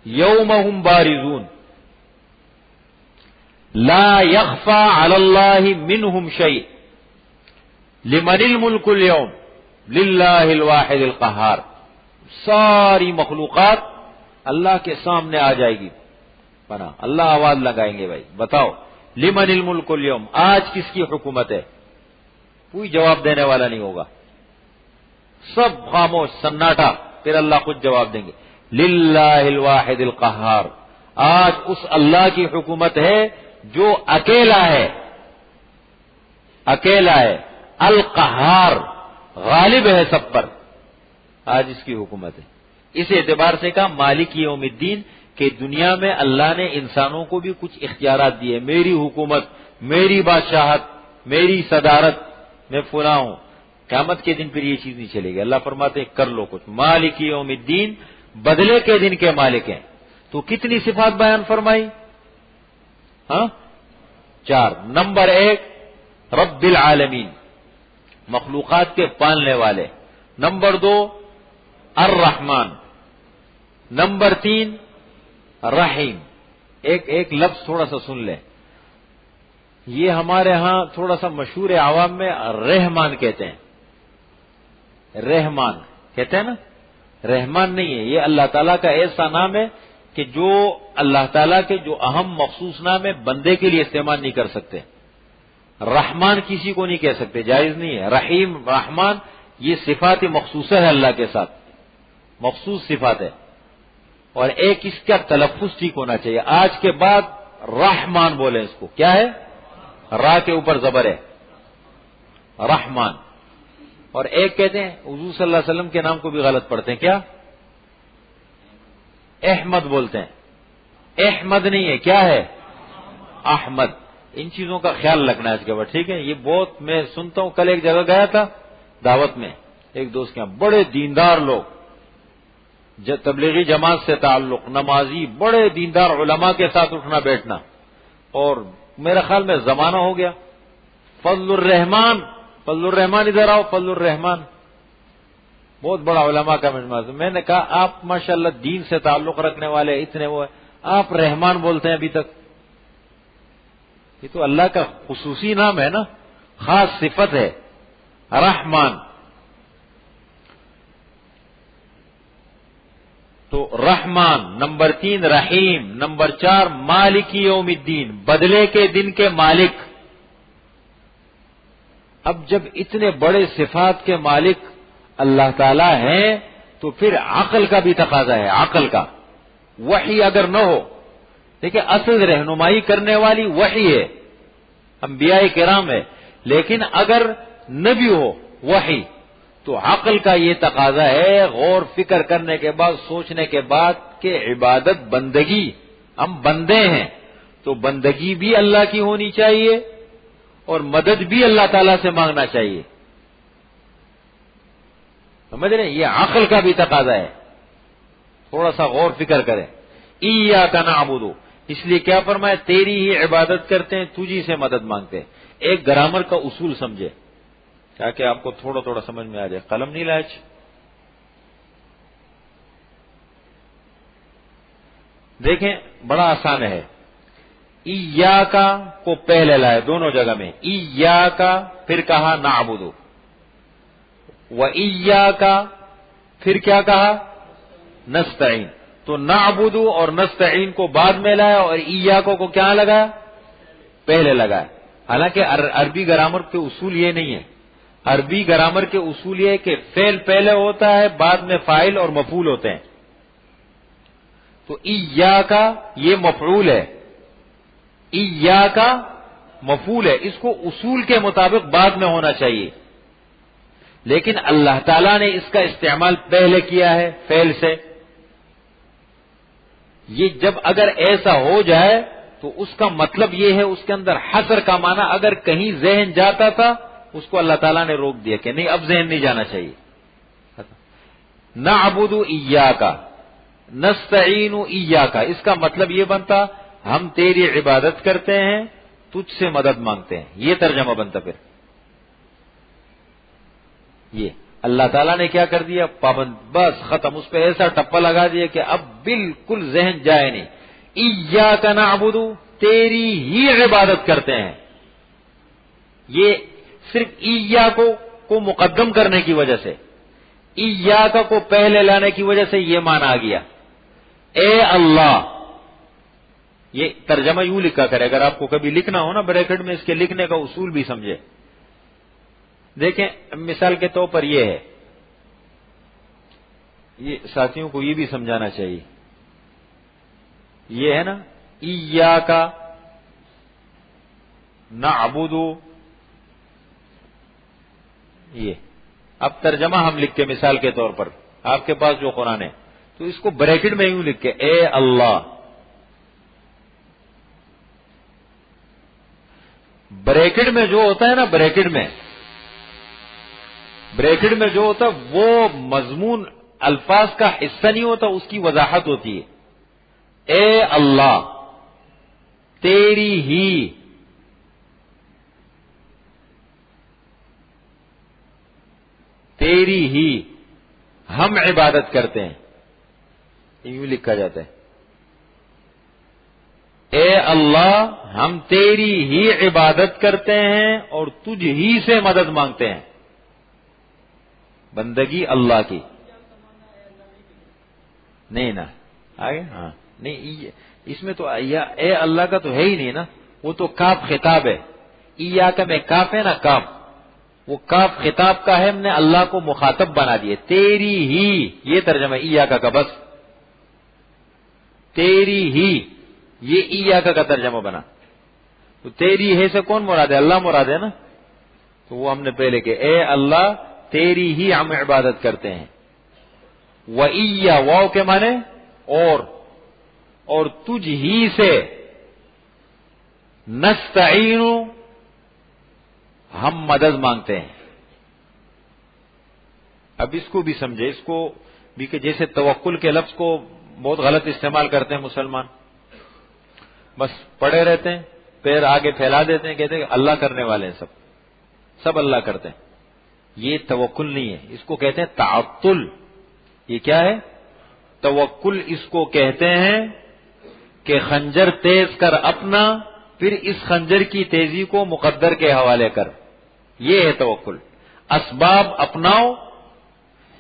یوم ہم بارزون لا یخفی علی اللہ منہم شیء لمن الملک اليوم للہ الواحد القہار، ساری مخلوقات اللہ کے سامنے آ جائے گی، بنا اللہ آواز لگائیں گے، بھائی بتاؤ لمن الملک اليوم، آج کس کی حکومت ہے؟ کوئی جواب دینے والا نہیں ہوگا، سب خاموش، سناٹا، پھر اللہ خود جواب دیں گے، للہ الواحد القہار، آج اس اللہ کی حکومت ہے جو اکیلا ہے، اکیلا ہے، القہار، غالب ہے سب پر، آج اس کی حکومت ہے۔ اس اعتبار سے کہا مالک یوم الدین کہ دنیا میں اللہ نے انسانوں کو بھی کچھ اختیارات دیے، میری حکومت، میری بادشاہت، میری صدارت، میں فلاں ہوں. قیامت کے دن پھر یہ چیز نہیں چلے گی. اللہ فرماتے ہیں کر لو کچھ. مالک یوم الدین، بدلے کے دن کے مالک ہیں. تو کتنی صفات بیان فرمائی؟ ہاں 4. نمبر 1 رب العالمین، مخلوقات کے پالنے والے. نمبر 2 الرحمن. نمبر 3 رحیم. ایک لفظ تھوڑا سا سن لیں، یہ ہمارے ہاں تھوڑا سا مشہور عوام میں رحمان کہتے ہیں. رحمان کہتے ہیں نا، رحمان نہیں ہے. یہ اللہ تعالیٰ کا ایسا نام ہے کہ جو اللہ تعالیٰ کے جو اہم مخصوص نام ہے بندے کے لیے استعمال نہیں کر سکتے. رحمان کسی کو نہیں کہہ سکتے، جائز نہیں ہے. رحیم، رحمان یہ صفات مخصوص ہے اللہ کے ساتھ، مخصوص صفات ہے. اور ایک اس کا تلفظ ٹھیک ہونا چاہیے. آج کے بعد رحمان بولیں اس کو. کیا ہے؟ را کے اوپر زبر ہے، رحمان. اور ایک کہتے ہیں حضور صلی اللہ علیہ وسلم کے نام کو بھی غلط پڑھتے ہیں. کیا؟ احمد بولتے ہیں. احمد نہیں ہے، کیا ہے؟ احمد. ان چیزوں کا خیال رکھنا ہے اس کے بعد، ٹھیک ہے؟ یہ بہت میں سنتا ہوں. کل ایک جگہ گیا تھا دعوت میں، ایک دوست کے یہاں، بڑے دیندار لوگ، تبلیغی جماعت سے تعلق، نمازی، بڑے دیندار علماء کے ساتھ اٹھنا بیٹھنا. اور میرا خیال میں زمانہ ہو گیا فضل الرحمان، فضل الرحمان ادھر آؤ، فضل الرحمان بہت بڑا علماء کا مجموعہ. میں نے کہا آپ ماشاءاللہ دین سے تعلق رکھنے والے اتنے وہ ہیں، آپ رحمان بولتے ہیں ابھی تک؟ یہ تو اللہ کا خصوصی نام ہے نا، خاص صفت ہے رحمان. تو رحمان. نمبر 3 رحیم. نمبر 4 مالک یوم الدین، بدلے کے دن کے مالک. اب جب اتنے بڑے صفات کے مالک اللہ تعالی ہیں تو پھر عقل کا بھی تقاضا ہے. عقل کا، وحی اگر نہ ہو، دیکھیں اصل رہنمائی کرنے والی وحی ہے، انبیاء کرام ہے، لیکن اگر نہ بھی ہو وحی تو عقل کا یہ تقاضا ہے، غور فکر کرنے کے بعد، سوچنے کے بعد، کہ عبادت بندگی، ہم بندے ہیں تو بندگی بھی اللہ کی ہونی چاہیے اور مدد بھی اللہ تعالیٰ سے مانگنا چاہیے. سمجھ رہے ہیں؟ یہ عقل کا بھی تقاضا ہے. تھوڑا سا غور فکر کریں. ایاک نعبد، اس لیے کیا فرمایا؟ تیری ہی عبادت کرتے ہیں، تجھی سے مدد مانگتے ہیں. ایک گرامر کا اصول سمجھے تاکہ آپ کو تھوڑا تھوڑا سمجھ میں آ جائے. قلم نہیں لاج؟ دیکھیں بڑا آسان ہے. ایاک کو پہلے لائے دونوں جگہ میں، ایاک، پھر کہا نعبد، و ایاک پھر کیا کہا؟ نستعین. تو نعبد اور نستعین کو بعد میں لایا اور ایاک کو کیا لگایا؟ پہلے لگایا. حالانکہ عربی گرامر کے اصول یہ نہیں ہے. عربی گرامر کے اصول یہ ہے کہ فعل پہلے ہوتا ہے، بعد میں فاعل اور مفعول ہوتے ہیں. تو ایاک یہ مفعول ہے، ایاک مفعول ہے، اس کو اصول کے مطابق بعد میں ہونا چاہیے، لیکن اللہ تعالیٰ نے اس کا استعمال پہلے کیا ہے فعل سے. یہ جب اگر ایسا ہو جائے تو اس کا مطلب یہ ہے، اس کے اندر حصر کا معنی اگر کہیں ذہن جاتا تھا اس کو اللہ تعالیٰ نے روک دیا کہ نہیں، اب ذہن نہیں جانا چاہیے. نعبد ایاک، نستعین ایاک، اس کا مطلب یہ بنتا ہم تیری عبادت کرتے ہیں، تجھ سے مدد مانگتے ہیں. یہ ترجمہ بنتا. پھر یہ اللہ تعالیٰ نے کیا کر دیا؟ پابند، بس ختم. اس پہ ایسا ٹپا لگا دیا کہ اب بالکل ذہن جائے نہیں. ایاک نعبد، تیری ہی عبادت کرتے ہیں. یہ صرف ایاک کو مقدم کرنے کی وجہ سے، ایاک کو پہلے لانے کی وجہ سے یہ معنی آ گیا اے اللہ. یہ ترجمہ یوں لکھا کرے، اگر آپ کو کبھی لکھنا ہو نا بریکٹ میں، اس کے لکھنے کا اصول بھی سمجھے. دیکھیں مثال کے طور پر یہ ہے، یہ ساتھیوں کو یہ بھی سمجھانا چاہیے. یہ ہے نا ایاک نعبد، یہ اب ترجمہ ہم لکھتے مثال کے طور پر، آپ کے پاس جو قرآن ہے، تو اس کو بریکٹ میں یوں لکھ کے اے اللہ. بریکٹ میں جو ہوتا ہے نا، بریکٹ میں جو ہوتا ہے وہ مضمون الفاظ کا حصہ نہیں ہوتا، اس کی وضاحت ہوتی ہے. اے اللہ تیری ہی ہم عبادت کرتے ہیں، یوں لکھا جاتا ہے. اے اللہ ہم تیری ہی عبادت کرتے ہیں اور تجھ ہی سے مدد مانگتے ہیں. بندگی اللہ کی نہیں نا آگے. ہاں نہیں، اس میں تو اے اللہ کا تو ہے ہی نہیں نا، وہ تو کاف خطاب ہے. ایاک میں کاف ہے نا، کاف، وہ کاف خطاب کا ہے، ہم نے اللہ کو مخاطب بنا دیے. تیری ہی یہ ترجمہ ایاک کا بس، تیری ہی یہ ایاک کا ترجمہ بنا. تو تیری ہے سے کون مراد ہے؟ اللہ مراد ہے نا. تو وہ ہم نے پہلے کہ اے اللہ تیری ہی ہم عبادت کرتے ہیں. وَإِيَّا واو کے معنی اور تجھ ہی سے نستعین ہم مدد مانگتے ہیں. اب اس کو بھی سمجھے، اس کو بھی کہ جیسے توکل کے لفظ کو بہت غلط استعمال کرتے ہیں مسلمان، بس پڑے رہتے ہیں، پیر آگے پھیلا دیتے ہیں، کہتے ہیں کہ اللہ کرنے والے ہیں، سب اللہ کرتے ہیں. یہ توکل نہیں ہے، اس کو کہتے ہیں تعطل. یہ کیا ہے؟ توکل اس کو کہتے ہیں کہ خنجر تیز کر اپنا، پھر اس خنجر کی تیزی کو مقدر کے حوالے کر. یہ ہے توکل. اسباب اپناؤ،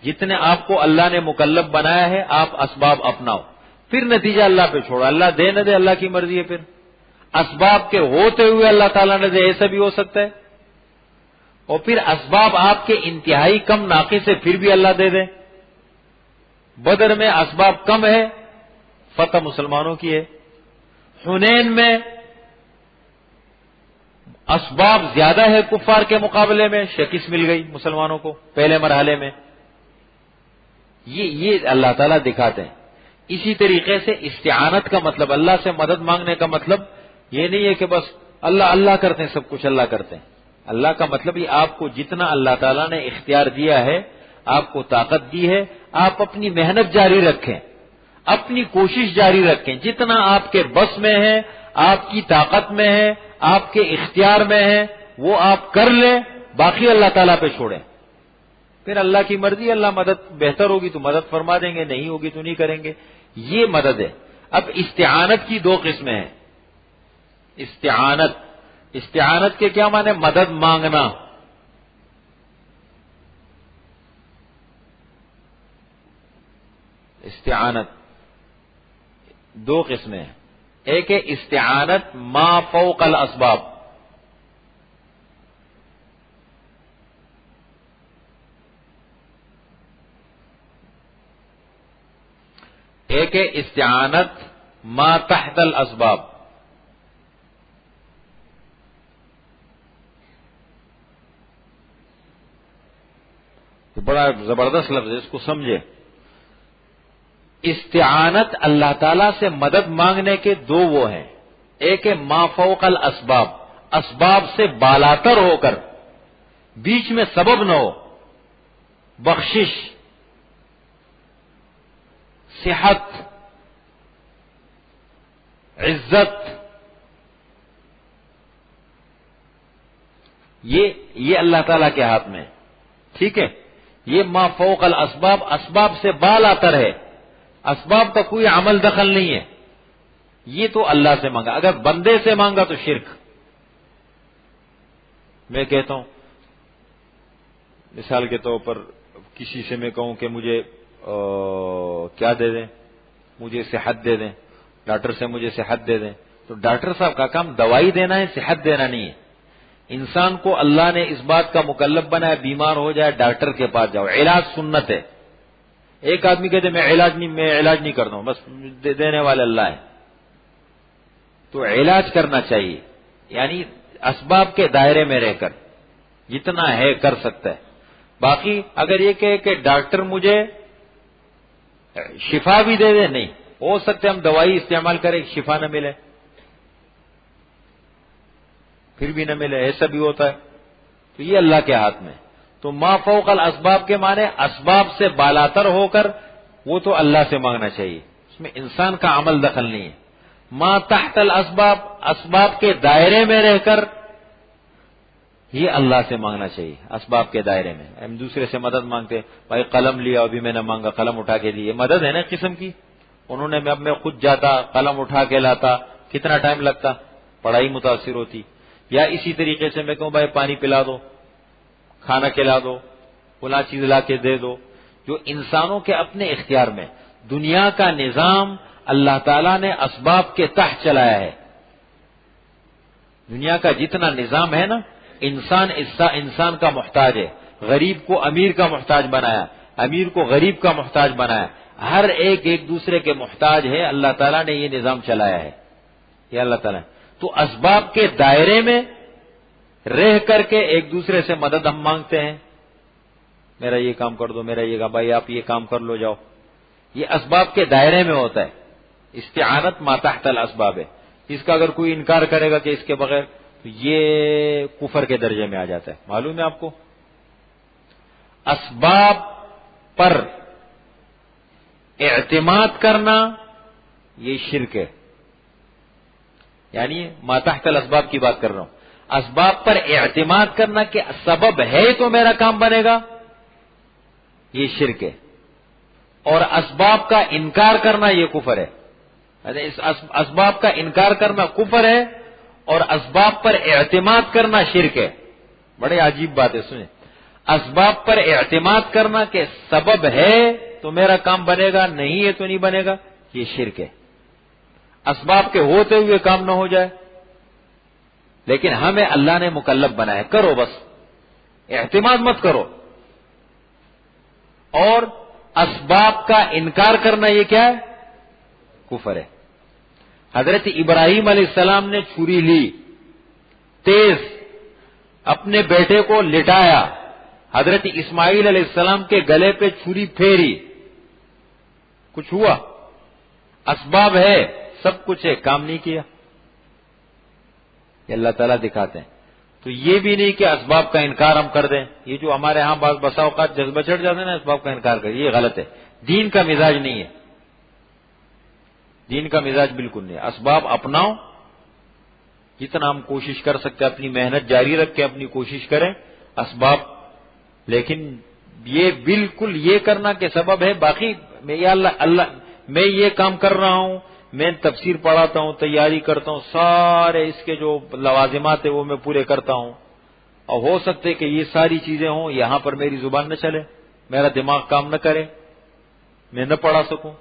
جتنے آپ کو اللہ نے مکلف بنایا ہے آپ اسباب اپناؤ، پھر نتیجہ اللہ پہ چھوڑو. اللہ دے نہ دے اللہ کی مرضی ہے. پھر اسباب کے ہوتے ہوئے اللہ تعالیٰ نے دے، ایسا بھی ہو سکتا ہے. اور پھر اسباب آپ کے انتہائی کم ناقص ہے، پھر بھی اللہ دے دے. بدر میں اسباب کم ہے، فتح مسلمانوں کی ہے. حنین میں اسباب زیادہ ہے کفار کے مقابلے میں، شکست مل گئی مسلمانوں کو پہلے مرحلے میں. یہ اللہ تعالیٰ دکھاتے ہیں. اسی طریقے سے استعانت کا مطلب، اللہ سے مدد مانگنے کا مطلب یہ نہیں ہے کہ بس اللہ کرتے ہیں، سب کچھ اللہ کرتے ہیں. اللہ کا مطلب یہ آپ کو جتنا اللہ تعالیٰ نے اختیار دیا ہے، آپ کو طاقت دی ہے، آپ اپنی محنت جاری رکھیں، اپنی کوشش جاری رکھیں. جتنا آپ کے بس میں ہے، آپ کی طاقت میں ہے، آپ کے اختیار میں ہے، وہ آپ کر لیں، باقی اللہ تعالیٰ پہ چھوڑیں. پھر اللہ کی مرضی، اللہ مدد بہتر ہوگی تو مدد فرما دیں گے، نہیں ہوگی تو نہیں کریں گے. یہ مدد ہے. اب استعانت کی دو قسمیں ہیں. استعانت کے کیا معنی؟ مدد مانگنا. استعانت دو قسمیں ہیں. ایک ہے استعانت ما فوق الاسباب، ایک ہے استعانت ما تحت الاسباب. تو بڑا زبردست لفظ ہے، اس کو سمجھے. استعانت اللہ تعالیٰ سے مدد مانگنے کے دو وہ ہیں. ایک ہے ما فوق الاسباب، اسباب سے بالاتر ہو کر، بیچ میں سبب نہ ہو. بخشش، صحت، عزت، یہ اللہ تعالیٰ کے ہاتھ میں ہے. ٹھیک ہے. یہ ما فوق الاسباب، اسباب سے بالاتر ہے، اسباب کا کوئی عمل دخل نہیں ہے. یہ تو اللہ سے مانگا. اگر بندے سے مانگا تو شرک. میں کہتا ہوں مثال کے طور پر، کسی سے میں کہوں کہ مجھے کیا دے دیں، مجھے صحت دے دیں، ڈاکٹر سے مجھے صحت دے دیں، تو ڈاکٹر صاحب کا کام دوائی دینا ہے، صحت دینا نہیں ہے. انسان کو اللہ نے اس بات کا مکلف بنا ہے، بیمار ہو جائے ڈاکٹر کے پاس جاؤ. علاج سنت ہے. ایک آدمی کہتے میں علاج نہیں کرتا ہوں، بس دینے والے اللہ ہے. تو علاج کرنا چاہیے، یعنی اسباب کے دائرے میں رہ کر جتنا ہے کر سکتا ہے. باقی اگر یہ کہے کہ ڈاکٹر مجھے شفا بھی دے دے نہیں، ہو سکتا ہے ہم دوائی استعمال کریں شفا نہ ملے، پھر بھی نہ ملے، ایسا بھی ہوتا ہے. تو یہ اللہ کے ہاتھ میں. تو ما فوق الاسباب کے معنی اسباب سے بالاتر ہو کر وہ تو اللہ سے مانگنا چاہیے، اس میں انسان کا عمل دخل نہیں ہے. ما تحت الاسباب، اسباب کے دائرے میں رہ کر یہ اللہ سے مانگنا چاہیے. اسباب کے دائرے میں ہم دوسرے سے مدد مانگتے، بھائی قلم لیا ابھی میں نے مانگا، قلم اٹھا کے دی، یہ مدد ہے نا قسم کی. انہوں نے اب میں خود جاتا قلم اٹھا کے لاتا، کتنا ٹائم لگتا، پڑھائی متاثر ہوتی. یا اسی طریقے سے میں کہوں بھائی پانی پلا دو، کھانا کھلا دو، فلاں چیز لا کے دے دو، جو انسانوں کے اپنے اختیار میں. دنیا کا نظام اللہ تعالیٰ نے اسباب کے تحت چلایا ہے. دنیا کا جتنا نظام ہے نا، انسان کا محتاج ہے. غریب کو امیر کا محتاج بنایا، امیر کو غریب کا محتاج بنایا. ہر ایک دوسرے کے محتاج ہے. اللہ تعالیٰ نے یہ نظام چلایا ہے، یہ اللہ تعالیٰ. تو اسباب کے دائرے میں رہ کر کے ایک دوسرے سے مدد ہم مانگتے ہیں، میرا یہ کام کر دو، میرا یہ کام، بھائی آپ یہ کام کر لو جاؤ. یہ اسباب کے دائرے میں ہوتا ہے. استعانت ما تحت الاسباب ہے. اس کا اگر کوئی انکار کرے گا کہ اس کے بغیر، تو یہ کفر کے درجے میں آ جاتا ہے. معلوم ہے آپ کو؟ اسباب پر اعتماد کرنا یہ شرک ہے. یعنی ما تحت الاسباب کی بات کر رہا ہوں. اسباب پر اعتماد کرنا کہ سبب ہے تو میرا کام بنے گا، یہ شرک ہے. اور اسباب کا انکار کرنا یہ کفر ہے. اسباب کا انکار کرنا کفر ہے اور اسباب پر اعتماد کرنا شرک ہے. بڑے عجیب بات ہے، سنیں. اسباب پر اعتماد کرنا کہ سبب ہے تو میرا کام بنے گا، نہیں ہے تو نہیں بنے گا، یہ شرک ہے. اسباب کے ہوتے ہوئے کام نہ ہو جائے، لیکن ہمیں اللہ نے مکلف بنایا، کرو بس، اعتماد مت کرو. اور اسباب کا انکار کرنا یہ کیا ہے؟ کفر ہے. حضرت ابراہیم علیہ السلام نے چھری لی، تیز، اپنے بیٹے کو لٹایا. حضرت اسماعیل علیہ السلام کے گلے پہ چھری پھیری، کچھ ہوا؟ اسباب ہے، سب کچھ ہے، کام نہیں کیا. یہ اللہ تعالیٰ دکھاتے ہیں. تو یہ بھی نہیں کہ اسباب کا انکار ہم کر دیں. یہ جو ہمارے ہاں بسا اوقات جذبہ چڑھ جاتے ہیں نا اسباب کا انکار کر، یہ غلط ہے. دین کا مزاج نہیں ہے، دین کا مزاج بالکل نہیں ہے. اسباب اپناؤ، جتنا ہم کوشش کر سکتے اپنی محنت جاری رکھ کے اپنی کوشش کریں. اسباب، لیکن یہ بالکل یہ کرنا کہ سبب ہے. باقی میں یہ کام کر رہا ہوں، میں تفسیر پڑھاتا ہوں، تیاری کرتا ہوں، سارے اس کے جو لوازمات ہیں وہ میں پورے کرتا ہوں. اور ہو سکتے کہ یہ ساری چیزیں ہوں، یہاں پر میری زبان نہ چلے، میرا دماغ کام نہ کرے، میں نہ پڑھا سکوں.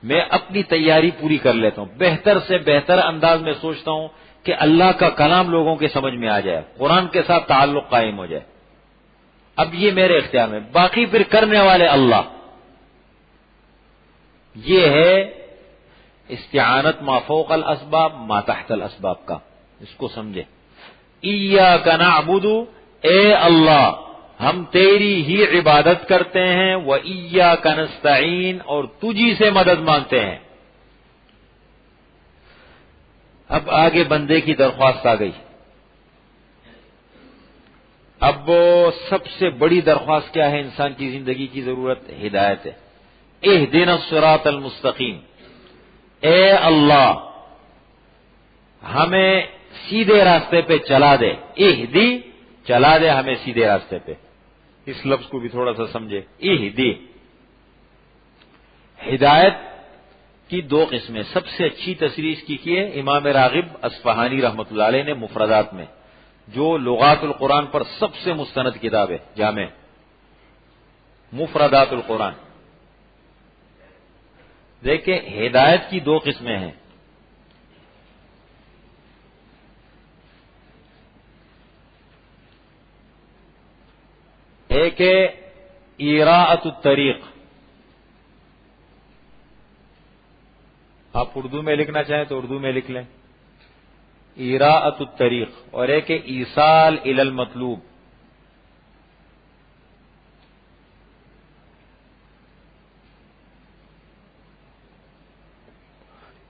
میں اپنی تیاری پوری کر لیتا ہوں، بہتر سے بہتر انداز میں سوچتا ہوں کہ اللہ کا کلام لوگوں کے سمجھ میں آ جائے، قرآن کے ساتھ تعلق قائم ہو جائے. اب یہ میرے اختیار میں، باقی پھر کرنے والے اللہ. یہ ہے استعانت ما فوق الاسباب ما تحت الاسباب کا. اس کو سمجھے. ایاک نعبد، اے اللہ ہم تیری ہی عبادت کرتے ہیں، وایاک نستعین، اور تجھی سے مدد مانگتے ہیں. اب آگے بندے کی درخواست آ گئی. اب سب سے بڑی درخواست کیا ہے انسان کی زندگی کی ضرورت؟ ہدایت ہے. اہدنا الصراط المستقیم، اے اللہ ہمیں سیدھے راستے پہ چلا دے. اہدی، چلا دے ہمیں سیدھے راستے پہ. اس لفظ کو بھی تھوڑا سا سمجھے. اہدی، ہدایت کی دو قسمیں. سب سے اچھی تصریح کی ہے امام راغب اصفہانی رحمۃ اللہ علیہ نے مفردات میں، جو لغات القرآن پر سب سے مستند کتاب ہے، جامع مفردات القرآن. دیکھیں ہدایت کی دو قسمیں ہیں. ایک ہے ایراءۃ الطریق، آپ اردو میں لکھنا چاہیں تو اردو میں لکھ لیں، ایراءۃ الطریق. اور ایک ہے ایصال الی المطلوب.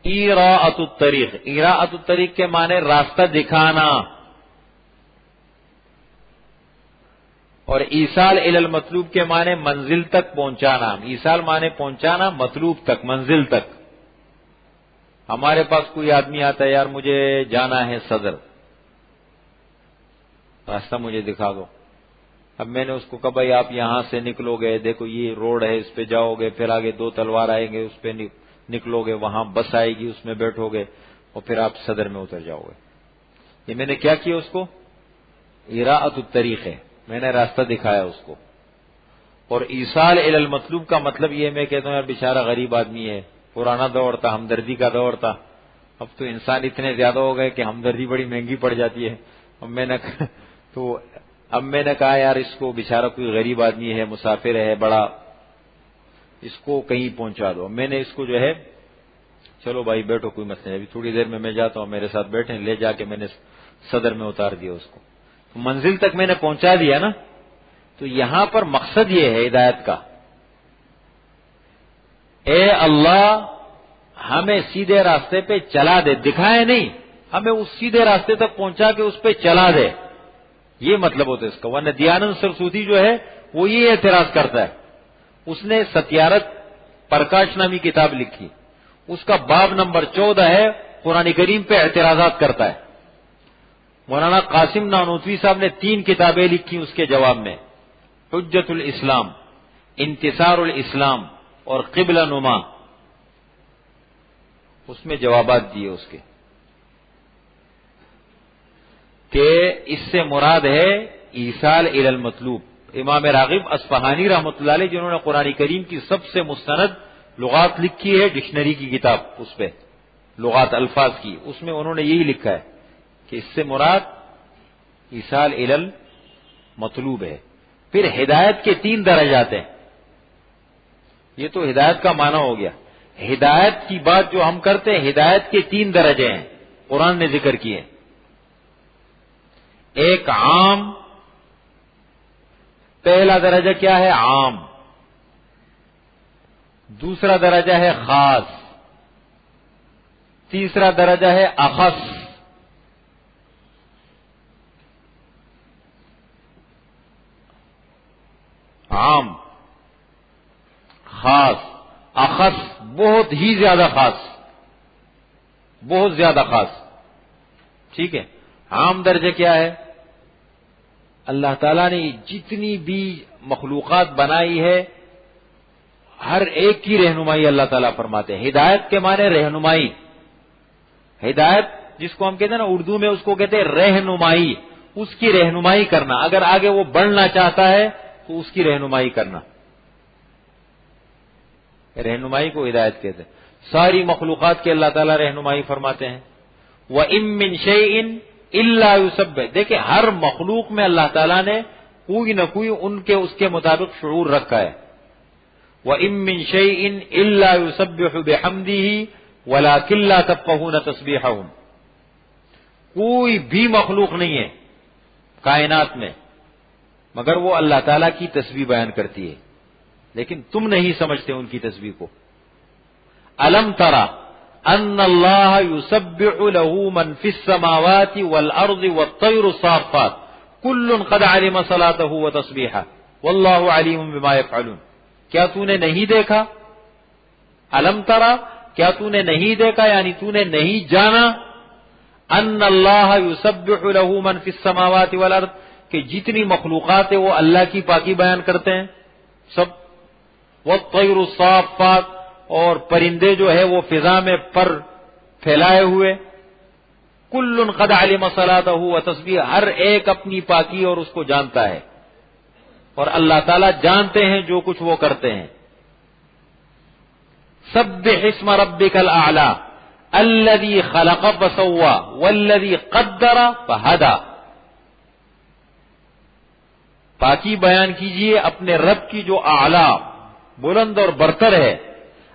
ایراۃ الطریق، ایراۃ الطریق کے معنی راستہ دکھانا، اور ایصال الی المطلوب کے معنی منزل تک پہنچانا۔ ایصال معنی پہنچانا، مطلوب تک، منزل تک۔ ہمارے پاس کوئی آدمی آتا ہے، یار مجھے جانا ہے صدر، راستہ مجھے دکھا دو۔ اب میں نے اس کو کہا بھائی آپ یہاں سے نکلو گے، دیکھو یہ روڈ ہے، اس پہ جاؤ گے، پھر آگے 2 تلوار آئیں گے، اس پہ نکلو گے، وہاں بس آئے گی، اس میں بیٹھو گے، اور پھر آپ صدر میں اتر جاؤ گے۔ یہ میں نے کیا کیا اس کو؟ ایراۃ الطریق ہے، میں نے راستہ دکھایا اس کو۔ اور ایصال الی المطلوب کا مطلب یہ میں کہتا ہوں یار بیچارہ غریب آدمی ہے، پرانا دور تھا، ہمدردی کا دور تھا، اب تو انسان اتنے زیادہ ہو گئے کہ ہمدردی بڑی مہنگی پڑ جاتی ہے۔ اب میں نے کہا یار اس کو بیچارہ کوئی غریب آدمی ہے، مسافر ہے بڑا، اس کو کہیں پہنچا دو۔ میں نے اس کو جو ہے، چلو بھائی بیٹھو کوئی مسئلہ نہیں، ابھی تھوڑی دیر میں جاتا ہوں، میرے ساتھ بیٹھیں، لے جا کے میں نے صدر میں اتار دیا اس کو، منزل تک میں نے پہنچا دیا نا۔ تو یہاں پر مقصد یہ ہے ہدایت کا، اے اللہ ہمیں سیدھے راستے پہ چلا دے، دکھائے نہیں، ہمیں اس سیدھے راستے تک پہنچا کے اس پہ چلا دے، یہ مطلب ہوتا ہے اس کا۔ ورنہ دیانند سرسوتی جو ہے وہ یہ اعتراض کرتا ہے، اس نے ستیارت پرکاش نامی کتاب لکھی، اس کا باب نمبر 14 ہے، قرآن کریم پہ اعتراضات کرتا ہے۔ مولانا قاسم نانوتوی صاحب نے 3 کتابیں لکھی اس کے جواب میں، حجت الاسلام، انتصار الاسلام اور قبلہ نما، اس میں جوابات دیے اس کے کہ اس سے مراد ہے ایصال الی المطلوب۔ امام راغب اصفہانی رحمۃ اللہ علیہ جنہوں نے قرآن کریم کی سب سے مستند لغات لکھی ہے، ڈکشنری کی کتاب، اس پہ لغات الفاظ کی، اس میں انہوں نے یہی لکھا ہے کہ اس سے مراد ایصال الی المطلوب ہے۔ پھر ہدایت کے 3 درجات ہیں، یہ تو ہدایت کا معنی ہو گیا۔ ہدایت کی بات جو ہم کرتے ہیں، ہدایت کے 3 درجے ہیں، قرآن نے ذکر کیے۔ ایک عام، پہلا درجہ کیا ہے؟ عام۔ دوسرا درجہ ہے خاص، تیسرا درجہ ہے اخص۔ عام، خاص، اخص، بہت ہی زیادہ خاص، بہت زیادہ خاص، ٹھیک ہے۔ عام درجہ کیا ہے؟ اللہ تعالیٰ نے جتنی بھی مخلوقات بنائی ہے ہر ایک کی رہنمائی اللہ تعالیٰ فرماتے ہیں۔ ہدایت کے معنی رہنمائی، ہدایت جس کو ہم کہتے ہیں نا اردو میں، اس کو کہتے ہیں رہنمائی، اس کی رہنمائی کرنا، اگر آگے وہ بڑھنا چاہتا ہے تو اس کی رہنمائی کرنا، رہنمائی کو ہدایت کہتے ہیں۔ ساری مخلوقات کی اللہ تعالیٰ رہنمائی فرماتے ہیں۔ وَإِن مِّن شَيْءٍ إِلَّا يُسَبِّحُ، دیکھیں ہر مخلوق میں اللہ تعالیٰ نے کوئی نہ کوئی ان کے اس کے مطابق شعور رکھا ہے۔ وَإِن مِّن شَيْءٍ إِلَّا يُسَبِّحُ بِحَمْدِهِ وَلَٰكِن لَّا تَفْقَهُونَ تَسْبِيحَهُمْ، کوئی بھی مخلوق نہیں ہے کائنات میں مگر وہ اللہ تعالیٰ کی تسبیح بیان کرتی ہے، لیکن تم نہیں سمجھتے ان کی تسبیح کو۔ الم ترى ان اللہ یسبح له من فی السماوات والارض والطیر الصافات کل قد علم صلاته وتسبیحہ واللہ علیم بما یفعلون، کیا تو نے نہیں دیکھا؟ الم ترى، کیا تو نے نہیں دیکھا یعنی تو نے نہیں جانا؟ ان اللہ یسبح له من فی السماوات والارض، کہ جتنی مخلوقات ہیں وہ اللہ کی پاکی بیان کرتے ہیں سب، والطیر الصافات، اور پرندے جو ہے وہ فضا میں پر پھیلائے ہوئے، کل قد علم صلاته وتسبیح، ہر ایک اپنی پاکی اور اس کو جانتا ہے، اور اللہ تعالیٰ جانتے ہیں جو کچھ وہ کرتے ہیں۔ سبح اسم ربک الاعلی الذی خلق فسوی والذی قدر فہدی، پاکی بیان کیجئے اپنے رب کی جو اعلی، بلند اور برتر ہے،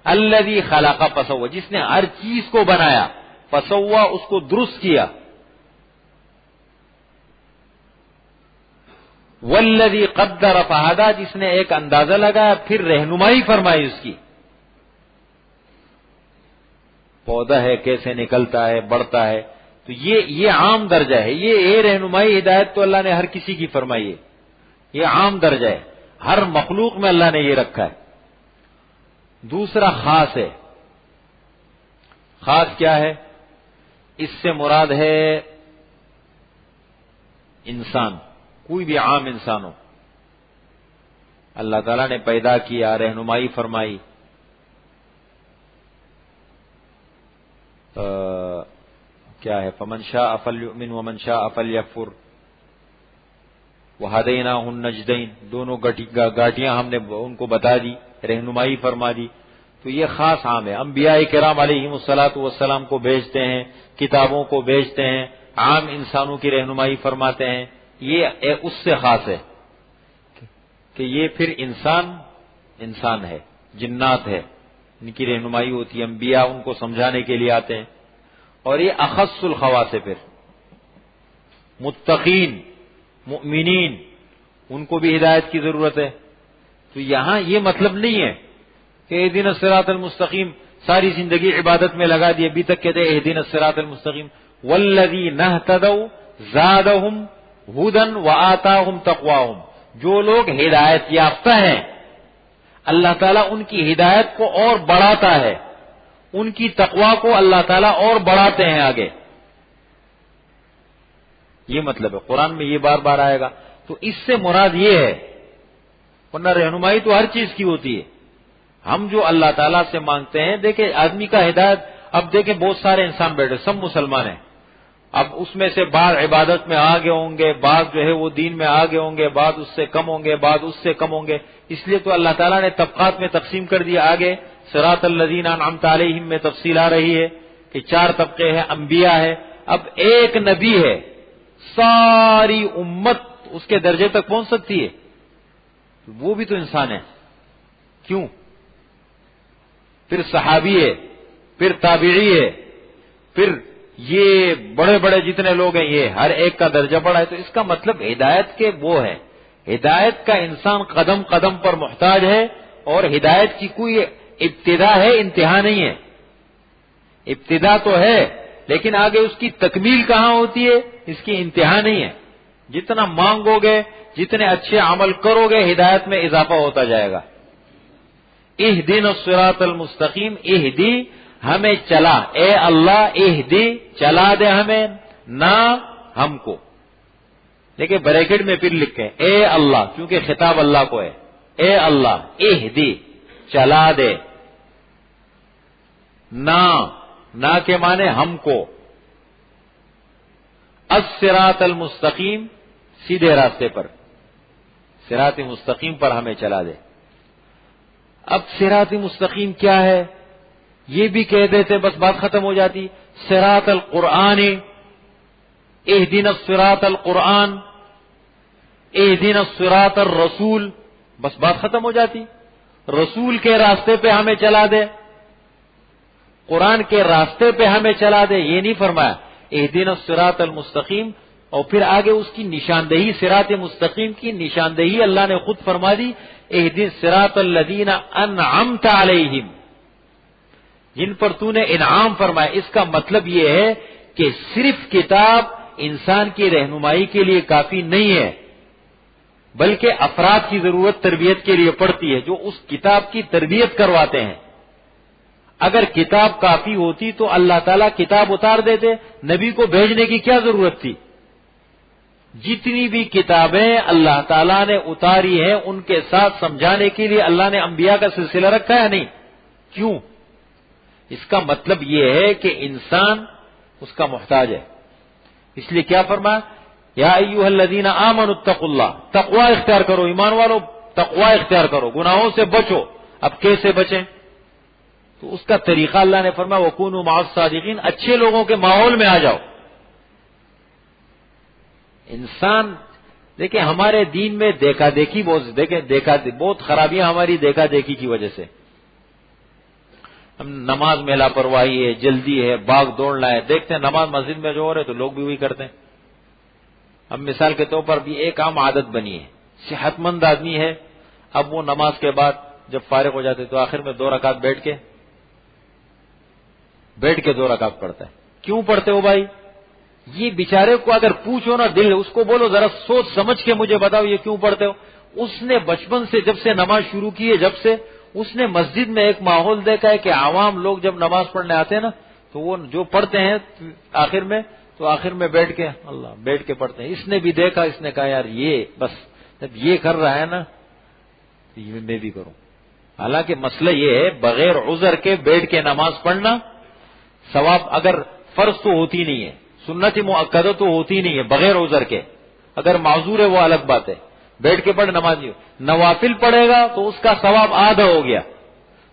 الذی خلق فسوی، جس نے ہر چیز کو بنایا، فسوی اس کو درست کیا، والذی قدر فہدی، جس نے ایک اندازہ لگایا پھر رہنمائی فرمائی اس کی۔ پودا ہے کیسے نکلتا ہے بڑھتا ہے. تو یہ عام درجہ ہے. یہ رہنمائی ہدایت تو اللہ نے ہر کسی کی فرمائی ہے. یہ عام درجہ ہے, ہر مخلوق میں اللہ نے یہ رکھا ہے. دوسرا خاص ہے. خاص کیا ہے؟ اس سے مراد ہے انسان, کوئی بھی عام انسان ہو, اللہ تعالیٰ نے پیدا کیا, رہنمائی فرمائی. کیا ہے؟ فمن شاء فلیؤمن ومن شاء فلیکفر وہدیناہ النجدین. دونوں گاٹیاں ہم نے ان کو بتا دی, رہنمائی فرما دی. تو یہ خاص عام ہے. انبیاء کرام علیہم الصلاۃ والسلام کو بھیجتے ہیں, کتابوں کو بھیجتے ہیں, عام انسانوں کی رہنمائی فرماتے ہیں. یہ اس سے خاص ہے کہ یہ پھر انسان ہے, جنات ہے, ان کی رہنمائی ہوتی ہے. انبیاء ان کو سمجھانے کے لیے آتے ہیں. اور یہ اخص الخواص ہے. پھر متقین, مؤمنین, ان کو بھی ہدایت کی ضرورت ہے. تو یہاں یہ مطلب نہیں ہے کہ اہدنا الصراط المستقیم ساری زندگی عبادت میں لگا دی. ابھی تک کہتے ہیں اہدنا الصراط المستقیم. والذین اہتدوا زادہم ہدی وآتاہم تقواہم. جو لوگ ہدایت یافتہ ہیں اللہ تعالیٰ ان کی ہدایت کو اور بڑھاتا ہے, ان کی تقوا کو اللہ تعالیٰ اور بڑھاتے ہیں آگے. یہ مطلب ہے. قرآن میں یہ بار بار آئے گا. تو اس سے مراد یہ ہے, ورنہ رہنمائی تو ہر چیز کی ہوتی ہے. ہم جو اللہ تعالیٰ سے مانگتے ہیں, دیکھیں آدمی کا ہدایت, اب دیکھیں بہت سارے انسان بیٹھے, سب مسلمان ہیں. اب اس میں سے بعض عبادت میں آگے ہوں گے, بعض جو ہے وہ دین میں آگے ہوں گے, بعض اس سے کم ہوں گے, بعض اس سے کم ہوں گے. اس لیے تو اللہ تعالیٰ نے طبقات میں تقسیم کر دیا. آگے صراط الذین انعمت علیہم میں تفصیل آ رہی ہے کہ 4 طبقے ہیں. انبیاء ہے, اب ایک نبی ہے, ساری امت اس کے درجے تک پہنچ سکتی ہے. وہ بھی تو انسان ہے. کیوں؟ پھر صحابی ہے, پھر تابعی ہے, پھر یہ بڑے بڑے جتنے لوگ ہیں, یہ ہر ایک کا درجہ بڑا ہے. تو اس کا مطلب ہدایت کے وہ ہے. ہدایت کا انسان قدم قدم پر محتاج ہے, اور ہدایت کی کوئی ابتدا ہے, انتہا نہیں ہے. ابتدا تو ہے لیکن آگے اس کی تکمیل کہاں ہوتی ہے, اس کی انتہا نہیں ہے. جتنا مانگو گے, جتنے اچھے عمل کرو گے, ہدایت میں اضافہ ہوتا جائے گا. اہدنا الصراط المستقیم, اہدی ہمیں چلا, اے اللہ اہدی چلا دے ہمیں, نہ ہم کو. دیکھیں بریکٹ میں پھر لکھیں اے اللہ, کیونکہ خطاب اللہ کو ہے. اے اللہ اہدی چلا دے, نہ کے معنی ہم کو. الصراط المستقیم سیدھے راستے پر, صراط مستقیم پر ہمیں چلا دے. اب صراط مستقیم کیا ہے یہ بھی کہہ دیتے, بس بات ختم ہو جاتی. صراط القرآن, اہدنا الصراط القرآن, اہدنا الصراط الرسول, بس بات ختم ہو جاتی. رسول کے راستے پہ ہمیں چلا دے, قرآن کے راستے پہ ہمیں چلا دے, یہ نہیں فرمایا. اہدنا الصراط المستقیم, اور پھر آگے اس کی نشاندہی, صراط مستقیم کی نشاندہی اللہ نے خود فرما دی. اہدنا الصراط الذین انعمت علیہم, جن پر تو نے انعام فرمایا. اس کا مطلب یہ ہے کہ صرف کتاب انسان کی رہنمائی کے لیے کافی نہیں ہے, بلکہ افراد کی ضرورت تربیت کے لیے پڑتی ہے, جو اس کتاب کی تربیت کرواتے ہیں. اگر کتاب کافی ہوتی تو اللہ تعالیٰ کتاب اتار دیتے, نبی کو بھیجنے کی کیا ضرورت تھی؟ جتنی بھی کتابیں اللہ تعالیٰ نے اتاری ہیں ان کے ساتھ سمجھانے کے لیے اللہ نے انبیاء کا سلسلہ رکھا ہے نہیں. کیوں؟ اس کا مطلب یہ ہے کہ انسان اس کا محتاج ہے. اس لیے کیا فرمایا, یا ایھا الذین آمنوا اتقوا اللہ, تقوی اختیار کرو, ایمان والو تقوی اختیار کرو, گناہوں سے بچو. اب کیسے بچیں؟ تو اس کا طریقہ اللہ نے فرمایا وکونوا مع الصادقین, اچھے لوگوں کے ماحول میں آ جاؤ. انسان دیکھیں ہمارے دین میں دیکھا دیکھی بہت خرابیاں ہماری دیکھا دیکھی کی وجہ سے. ہم نماز میں لاپرواہی ہے, جلدی ہے, بھاگ دوڑنا ہے. دیکھتے ہیں نماز مسجد میں جو ہو رہے تو لوگ بھی وہی کرتے ہیں. اب مثال کے طور پر بھی ایک عام عادت بنی ہے, صحت مند آدمی ہے, اب وہ نماز کے بعد جب فارغ ہو جاتے تو آخر میں 2 رکعت بیٹھ کے بیٹھ کے 2 رکعت پڑھتا ہے. کیوں پڑھتے ہو بھائی؟ یہ بیچارے کو اگر پوچھو نا دل، اس کو بولو ذرا سوچ سمجھ کے مجھے بتاؤ یہ کیوں پڑھتے ہو. اس نے بچپن سے جب سے نماز شروع کی ہے، جب سے اس نے مسجد میں ایک ماحول دیکھا ہے کہ عوام لوگ جب نماز پڑھنے آتے ہیں نا تو وہ جو پڑھتے ہیں آخر میں بیٹھ کے پڑھتے ہیں. اس نے بھی دیکھا، اس نے کہا یار یہ بس جب یہ کر رہا ہے نا تو یہ میں بھی کروں. حالانکہ مسئلہ یہ ہے بغیر عذر کے بیٹھ کے نماز پڑھنا ثواب، اگر فرض تو ہوتی نہیں ہے، سنت مؤکدہ تو ہوتی نہیں ہے بغیر عذر کے. اگر معذور ہے وہ الگ بات ہے، بیٹھ کے پڑھ نماز نہیں. نوافل پڑھے گا تو اس کا ثواب آدھا ہو گیا.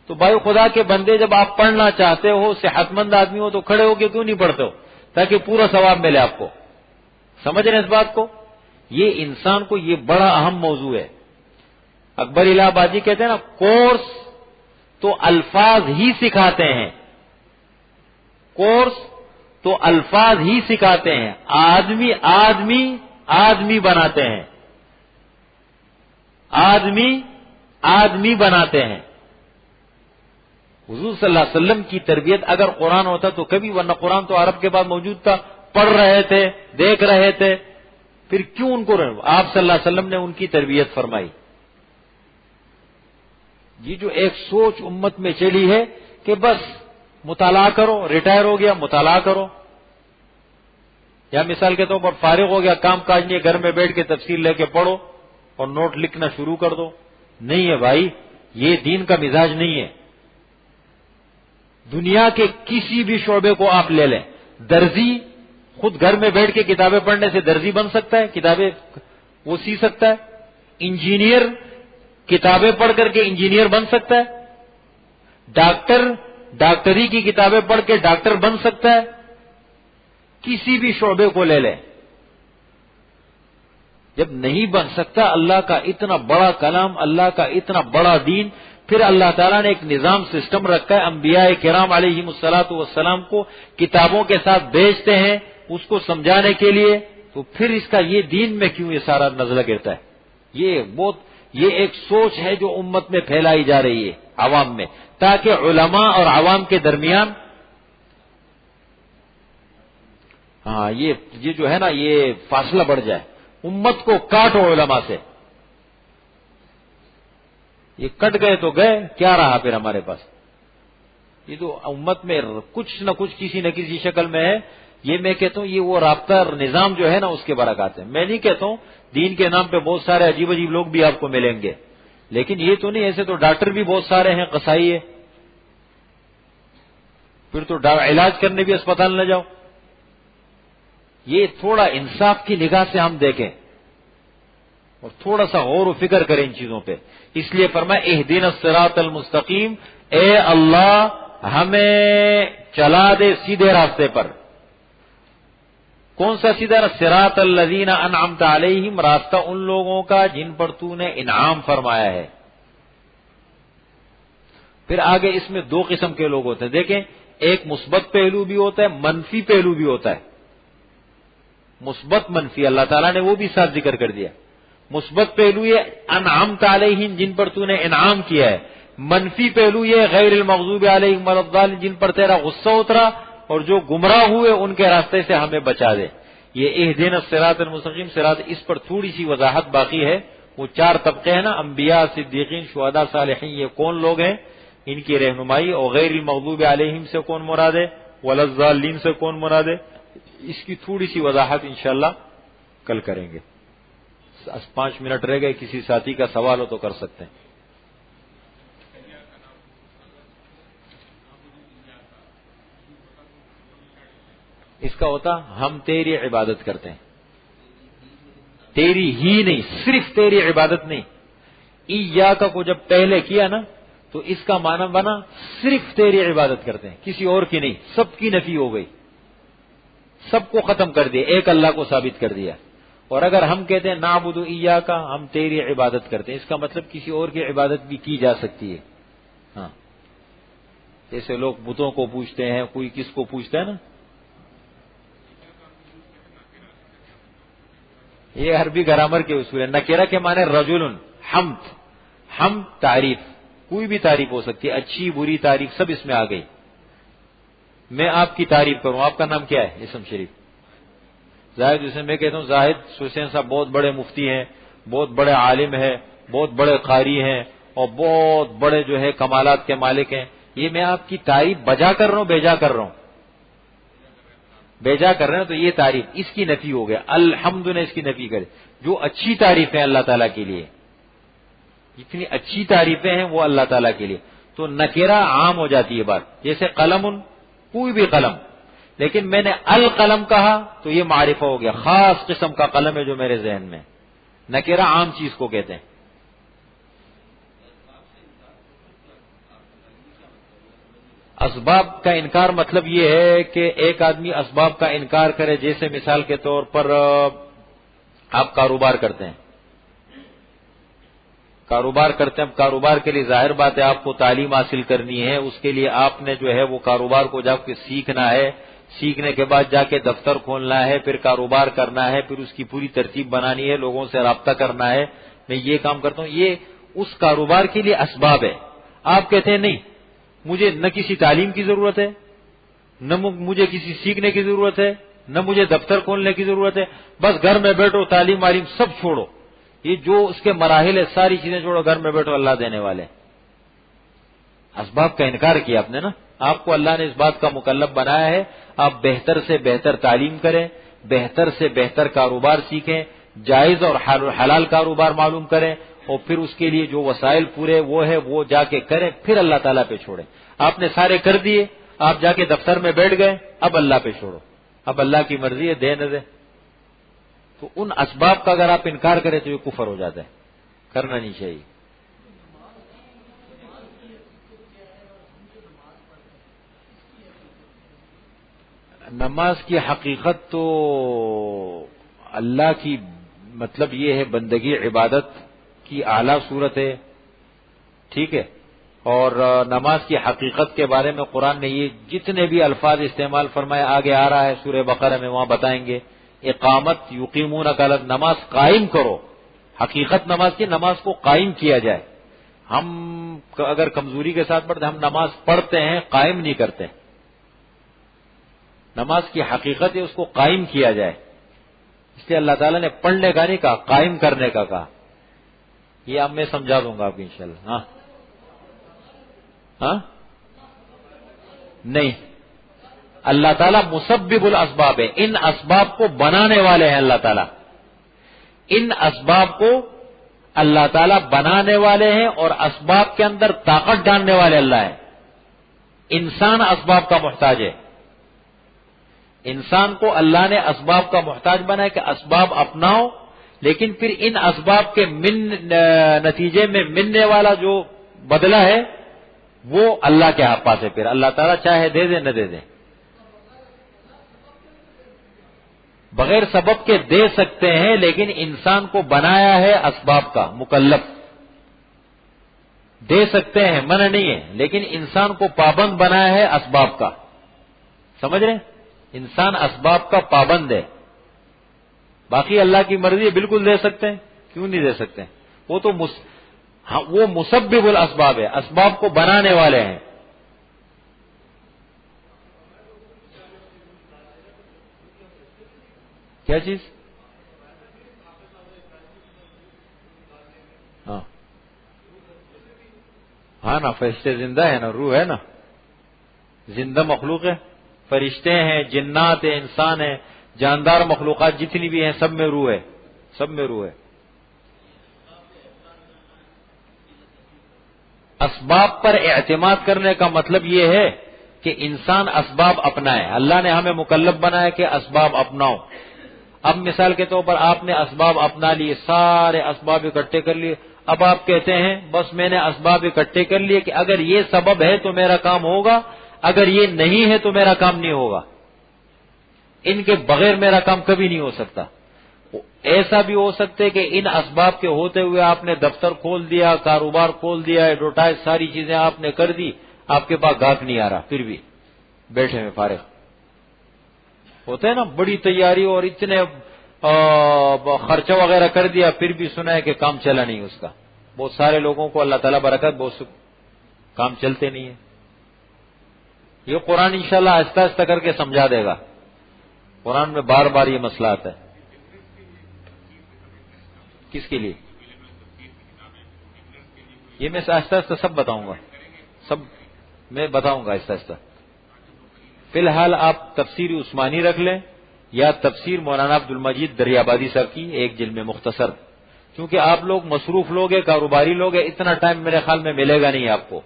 تو بھائی خدا کے بندے جب آپ پڑھنا چاہتے ہو، صحت مند آدمی ہو، تو کھڑے ہو کے کیوں نہیں پڑھتے ہو تاکہ پورا ثواب ملے آپ کو. سمجھ رہے ہیں اس بات کو؟ یہ انسان کو یہ بڑا اہم موضوع ہے. اکبر الہ آبادی کہتے ہیں نا کورس تو الفاظ ہی سکھاتے ہیں، کورس تو الفاظ ہی سکھاتے ہیں، آدمی بناتے ہیں، آدمی بناتے ہیں. حضور صلی اللہ علیہ وسلم کی تربیت اگر قرآن ہوتا تو کبھی، ورنہ قرآن تو عرب کے بعد موجود تھا، پڑھ رہے تھے، دیکھ رہے تھے، پھر کیوں ان کو آپ صلی اللہ علیہ وسلم نے ان کی تربیت فرمائی. یہ جو ایک سوچ امت میں چلی ہے کہ بس مطالعہ کرو، ریٹائر ہو گیا مطالعہ کرو، یا مثال کے طور پر فارغ ہو گیا کام کاج نہیں، گھر میں بیٹھ کے تفسیر لے کے پڑھو اور نوٹ لکھنا شروع کر دو. نہیں ہے بھائی، یہ دین کا مزاج نہیں ہے. دنیا کے کسی بھی شعبے کو آپ لے لیں، درزی خود گھر میں بیٹھ کے کتابیں پڑھنے سے درزی بن سکتا ہے، کتابیں وہ سی سکتا ہے. انجینئر کتابیں پڑھ کر کے انجینئر بن سکتا ہے. ڈاکٹری کی کتابیں پڑھ کے ڈاکٹر بن سکتا ہے. کسی بھی شعبے کو لے لیں، جب نہیں بن سکتا، اللہ کا اتنا بڑا کلام، اللہ کا اتنا بڑا دین، پھر اللہ تعالیٰ نے ایک نظام سسٹم رکھا ہے. انبیاء کرام علیہم الصلاۃ والسلام کو کتابوں کے ساتھ بھیجتے ہیں اس کو سمجھانے کے لیے، تو پھر اس کا یہ دین میں کیوں یہ سارا نزلہ گرتا ہے؟ یہ ایک سوچ ہے جو امت میں پھیلائی جا رہی ہے عوام میں، تاکہ علماء اور عوام کے درمیان یہ جو ہے نا یہ فاصلہ بڑھ جائے. امت کو کاٹو علماء سے، یہ کٹ گئے تو گئے، کیا رہا پھر ہمارے پاس؟ یہ تو امت میں کچھ نہ کچھ کسی نہ کسی شکل میں ہے. یہ میں کہتا ہوں یہ وہ رابطہ نظام جو ہے نا اس کے برکات ہے. میں نہیں کہتا ہوں دین کے نام پہ بہت سارے عجیب عجیب لوگ بھی آپ کو ملیں گے، لیکن یہ تو نہیں ایسے تو ڈاکٹر بھی بہت سارے ہیں، قصائی ہے، پھر تو علاج کرنے بھی اسپتال نہ جاؤ. یہ تھوڑا انصاف کی نگاہ سے ہم دیکھیں اور تھوڑا سا غور و فکر کریں ان چیزوں پہ. اس لیے فرمایا اہدنا الصراط المستقیم، اے اللہ ہمیں چلا دے سیدھے راستے پر. کون سا سیدھا؟ صراط الذین انعمت علیہم، راستہ ان لوگوں کا جن پر تو نے انعام فرمایا ہے. پھر آگے اس میں 2 قسم کے لوگ ہوتے ہیں. دیکھیں، ایک مثبت پہلو بھی ہوتا ہے، منفی پہلو بھی ہوتا ہے. مثبت منفی اللہ تعالیٰ نے وہ بھی ساتھ ذکر کر دیا. مثبت پہلو یہ انعمت علیہم، جن پر تو نے انعام کیا ہے. منفی پہلو یہ غیر المغضوب علیہم ولا الضالین، جن پر تیرا غصہ اترا اور جو گمراہ ہوئے ان کے راستے سے ہمیں بچا دے. یہ اہدنا الصراط المستقیم صراط، اس پر تھوڑی سی وضاحت باقی ہے. وہ 4 طبقے ہیں نا، انبیاء، صدیقین، شہداء، صالحین، یہ کون لوگ ہیں، ان کی رہنمائی. اور غیر المغضوب علیہم سے کون مراد ہے، ولا الضالین سے کون مراد ہے، اس کی تھوڑی سی وضاحت انشاءاللہ کل کریں گے. 5 منٹ رہ گئے، کسی ساتھی کا سوال ہو تو کر سکتے ہیں. اس کا ہوتا ہم تیری عبادت کرتے ہیں، تیری ہی نہیں، صرف تیری عبادت نہیں. ایاک کو جب پہلے کیا نا تو اس کا معنی بنا صرف تیری عبادت کرتے ہیں، کسی اور کی نہیں. سب کی نفی ہو گئی، سب کو ختم کر دیا، ایک اللہ کو ثابت کر دیا. اور اگر ہم کہتے ہیں نعبد ایاک، ہم تیری عبادت کرتے ہیں، اس کا مطلب کسی اور کی عبادت بھی کی جا سکتی ہے. ہاں، جیسے لوگ بتوں کو پوچھتے ہیں، کوئی کس کو پوچھتا ہے نا. یہ عربی گرامر کے اصول ہے. نکرہ کے معنی رجل، حمد تعریف، کوئی بھی تعریف ہو سکتی ہے، اچھی بری تعریف سب اس میں آ گئی. میں آپ کی تعریف کروں. آپ کا نام کیا ہے؟ اسم شریف زاہد حسین. میں کہتا ہوں زاہد حسین صاحب بہت بڑے مفتی ہیں، بہت بڑے عالم ہیں، بہت بڑے قاری ہیں، اور بہت بڑے جو ہے کمالات کے مالک ہیں. یہ میں آپ کی تعریف بجا کر رہا ہوں بیجا کر رہا ہوں؟ بیجا کر رہے ہیں تو یہ تعریف اس کی نفی ہو گیا. الحمد نے اس کی نفی کرے. جو اچھی تعریف ہے اللہ تعالیٰ کے لیے، جتنی اچھی تعریفیں ہیں وہ اللہ تعالیٰ کے لیے، تو نکرہ عام ہو جاتی ہے بات. جیسے قلم، کوئی بھی قلم، لیکن میں نے القلم کہا تو یہ معرفہ ہو گیا، خاص قسم کا قلم ہے جو میرے ذہن میں. نکرہ عام چیز کو کہتے ہیں. اسباب کا انکار مطلب یہ ہے کہ ایک آدمی اسباب کا انکار کرے. جیسے مثال کے طور پر آپ کاروبار کرتے ہیں، کاروبار کے لیے ظاہر بات ہے آپ کو تعلیم حاصل کرنی ہے. اس کے لیے آپ نے جو ہے وہ کاروبار کو جا کے سیکھنا ہے، سیکھنے کے بعد جا کے دفتر کھولنا ہے، پھر کاروبار کرنا ہے، پھر اس کی پوری ترتیب بنانی ہے، لوگوں سے رابطہ کرنا ہے. میں یہ کام کرتا ہوں، یہ اس کاروبار کے لیے اسباب ہے. آپ کہتے ہیں نہیں، مجھے نہ کسی تعلیم کی ضرورت ہے، نہ مجھے کسی سیکھنے کی ضرورت ہے، نہ مجھے دفتر کھولنے کی ضرورت ہے، بس گھر میں بیٹھو، تعلیم والیم سب چھوڑو، یہ جو اس کے مراحل ہے ساری چیزیں چھوڑو، گھر میں بیٹھو، اللہ دینے والے. اسباب کا انکار کیا آپ نے نا. آپ کو اللہ نے اس بات کا مکلف بنایا ہے آپ بہتر سے بہتر تعلیم کریں، بہتر سے بہتر کاروبار سیکھیں، جائز اور حلال کاروبار معلوم کریں، اور پھر اس کے لیے جو وسائل پورے وہ ہے وہ جا کے کریں، پھر اللہ تعالیٰ پہ چھوڑیں. آپ نے سارے کر دیے، آپ جا کے دفتر میں بیٹھ گئے، اب اللہ پہ چھوڑو، اب اللہ کی مرضی ہے، دے نہ دے. تو ان اسباب کا اگر آپ انکار کریں تو یہ کفر ہو جاتا ہے، کرنا نہیں چاہیے. نماز کی حقیقت تو اللہ کی مطلب یہ ہے بندگی عبادت کی اعلیٰ صورت ہے، ٹھیک ہے. اور نماز کی حقیقت کے بارے میں قرآن نے یہ جتنے بھی الفاظ استعمال فرمائے آگے آ رہا ہے سورہ بقرہ میں، وہاں بتائیں گے. اقامت یقیمون الصلاۃ، نماز قائم کرو. حقیقت نماز کی، نماز کو قائم کیا جائے. ہم اگر کمزوری کے ساتھ پڑھتے، ہم نماز پڑھتے ہیں قائم نہیں کرتے. نماز کی حقیقت ہے اس کو قائم کیا جائے. اس لیے اللہ تعالیٰ نے پڑھنے کا نہیں کہا، قائم کرنے کا کہا. یہ اب میں سمجھا دوں گا آپ کو انشاءاللہ. ہاں ہاں نہیں، اللہ تعالیٰ مسبب الاسباب ہے، ان اسباب کو بنانے والے ہیں اللہ تعالیٰ. ان اسباب کو اللہ تعالیٰ بنانے والے ہیں اور اسباب کے اندر طاقت ڈالنے والے اللہ ہیں. انسان اسباب کا محتاج ہے. انسان کو اللہ نے اسباب کا محتاج بنایا کہ اسباب اپناؤ، لیکن پھر ان اسباب کے نتیجے میں ملنے والا جو بدلہ ہے وہ اللہ کے پاس ہے. پھر اللہ تعالیٰ چاہے دے دے نہ دے دے. بغیر سبب کے دے سکتے ہیں، لیکن انسان کو بنایا ہے اسباب کا مکلف. دے سکتے ہیں، منع نہیں ہے، لیکن انسان کو پابند بنایا ہے اسباب کا. سمجھ رہے ہیں؟ انسان اسباب کا پابند ہے. باقی اللہ کی مرضی ہے، بالکل دے سکتے ہیں، کیوں نہیں دے سکتے؟ وہ تو وہ مسبب الاسباب ہے، اسباب کو بنانے والے ہیں. کیا چیز؟ ہاں ہاں نا، فرشتے زندہ ہے نا، روح ہے نا، زندہ مخلوق ہے. فرشتے ہیں، جنات ہیں، انسان ہیں، جاندار مخلوقات جتنی بھی ہیں سب میں روح ہے، سب میں روح ہے. اسباب پر اعتماد کرنے کا مطلب یہ ہے کہ انسان اسباب اپنائے. اللہ نے ہمیں مکلف بنایا کہ اسباب اپناؤ. اب مثال کے طور پر آپ نے اسباب اپنا لیے، سارے اسباب اکٹھے کر لیے. اب آپ کہتے ہیں بس میں نے اسباب اکٹھے کر لیے کہ اگر یہ سبب ہے تو میرا کام ہوگا، اگر یہ نہیں ہے تو میرا کام نہیں ہوگا. ان کے بغیر میرا کام کبھی نہیں ہو سکتا. ایسا بھی ہو سکتا ہے کہ ان اسباب کے ہوتے ہوئے آپ نے دفتر کھول دیا، کاروبار کھول دیا، ایڈورٹائز ساری چیزیں آپ نے کر دی، آپ کے پاس گاہک نہیں آ رہا، پھر بھی بیٹھے میں فارغ ہوتے ہیں نا. بڑی تیاری اور اتنے خرچہ وغیرہ کر دیا، پھر بھی سنا ہے کہ کام چلا نہیں اس کا. بہت سارے لوگوں کو اللہ تعالیٰ برکت، بہت کام چلتے نہیں ہیں. یہ قرآن انشاءاللہ آہستہ آہستہ کر کے سمجھا دے گا. قرآن میں بار بار یہ مسئلہ آتا ہے. کس کے لیے؟ یہ میں آہستہ آہستہ سب بتاؤں گا، سب میں بتاؤں گا آہستہ آہستہ. فی الحال آپ تفسیر عثمانی رکھ لیں یا تفسیر مولانا عبد المجید دریابادی صاحب کی ایک جلد میں مختصر، کیونکہ آپ لوگ مصروف لوگ ہیں، کاروباری لوگ ہیں، اتنا ٹائم میرے خیال میں ملے گا نہیں آپ کو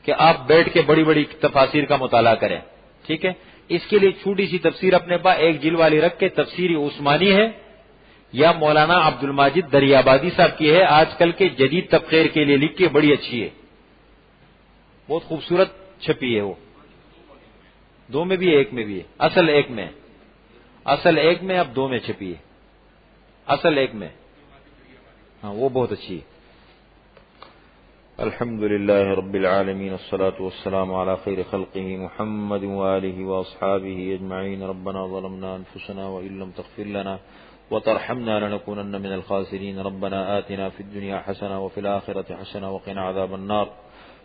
کہ آپ بیٹھ کے بڑی بڑی تفاسیر کا مطالعہ کریں. ٹھیک ہے، اس کے لیے چھوٹی سی تفسیر اپنے پاس ایک جلد والی رکھ کے تفسیر عثمانی ہے یا مولانا عبد المجید دریابادی صاحب کی ہے، آج کل کے جدید تفسیر کے لیے لکھ کے، بڑی اچھی ہے، بہت خوبصورت چھپی ہے. وہ دو میں بھی ہے، ایک میں بھی ہے، اصل ایک میں، اصل ایک میں، اب دو میں چھپی ہے، اصل ایک میں. ہاں وہ بہت اچھی ہے. الحمد للہ رب العالمین والصلاة والسلام على خیر خلقہ محمد وآلہ واصحابہ اجمعین. ربنا ظلمنا انفسنا وإن لم تغفر لنا وترحمنا لنكونن من الخاسرین. ربنا آتنا في الدنيا حسنة وفي الآخرة حسنة وقنا عذاب النار.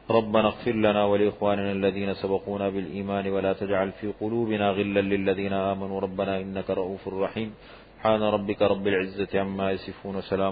ربنا اغفر لنا ولإخواننا الذين سبقونا بالإيمان ولا تجعل في قلوبنا غلا للذين آمنوا ربنا إنك رؤوف رحيم. سبحان ربك رب العزة عما يصفون وسلام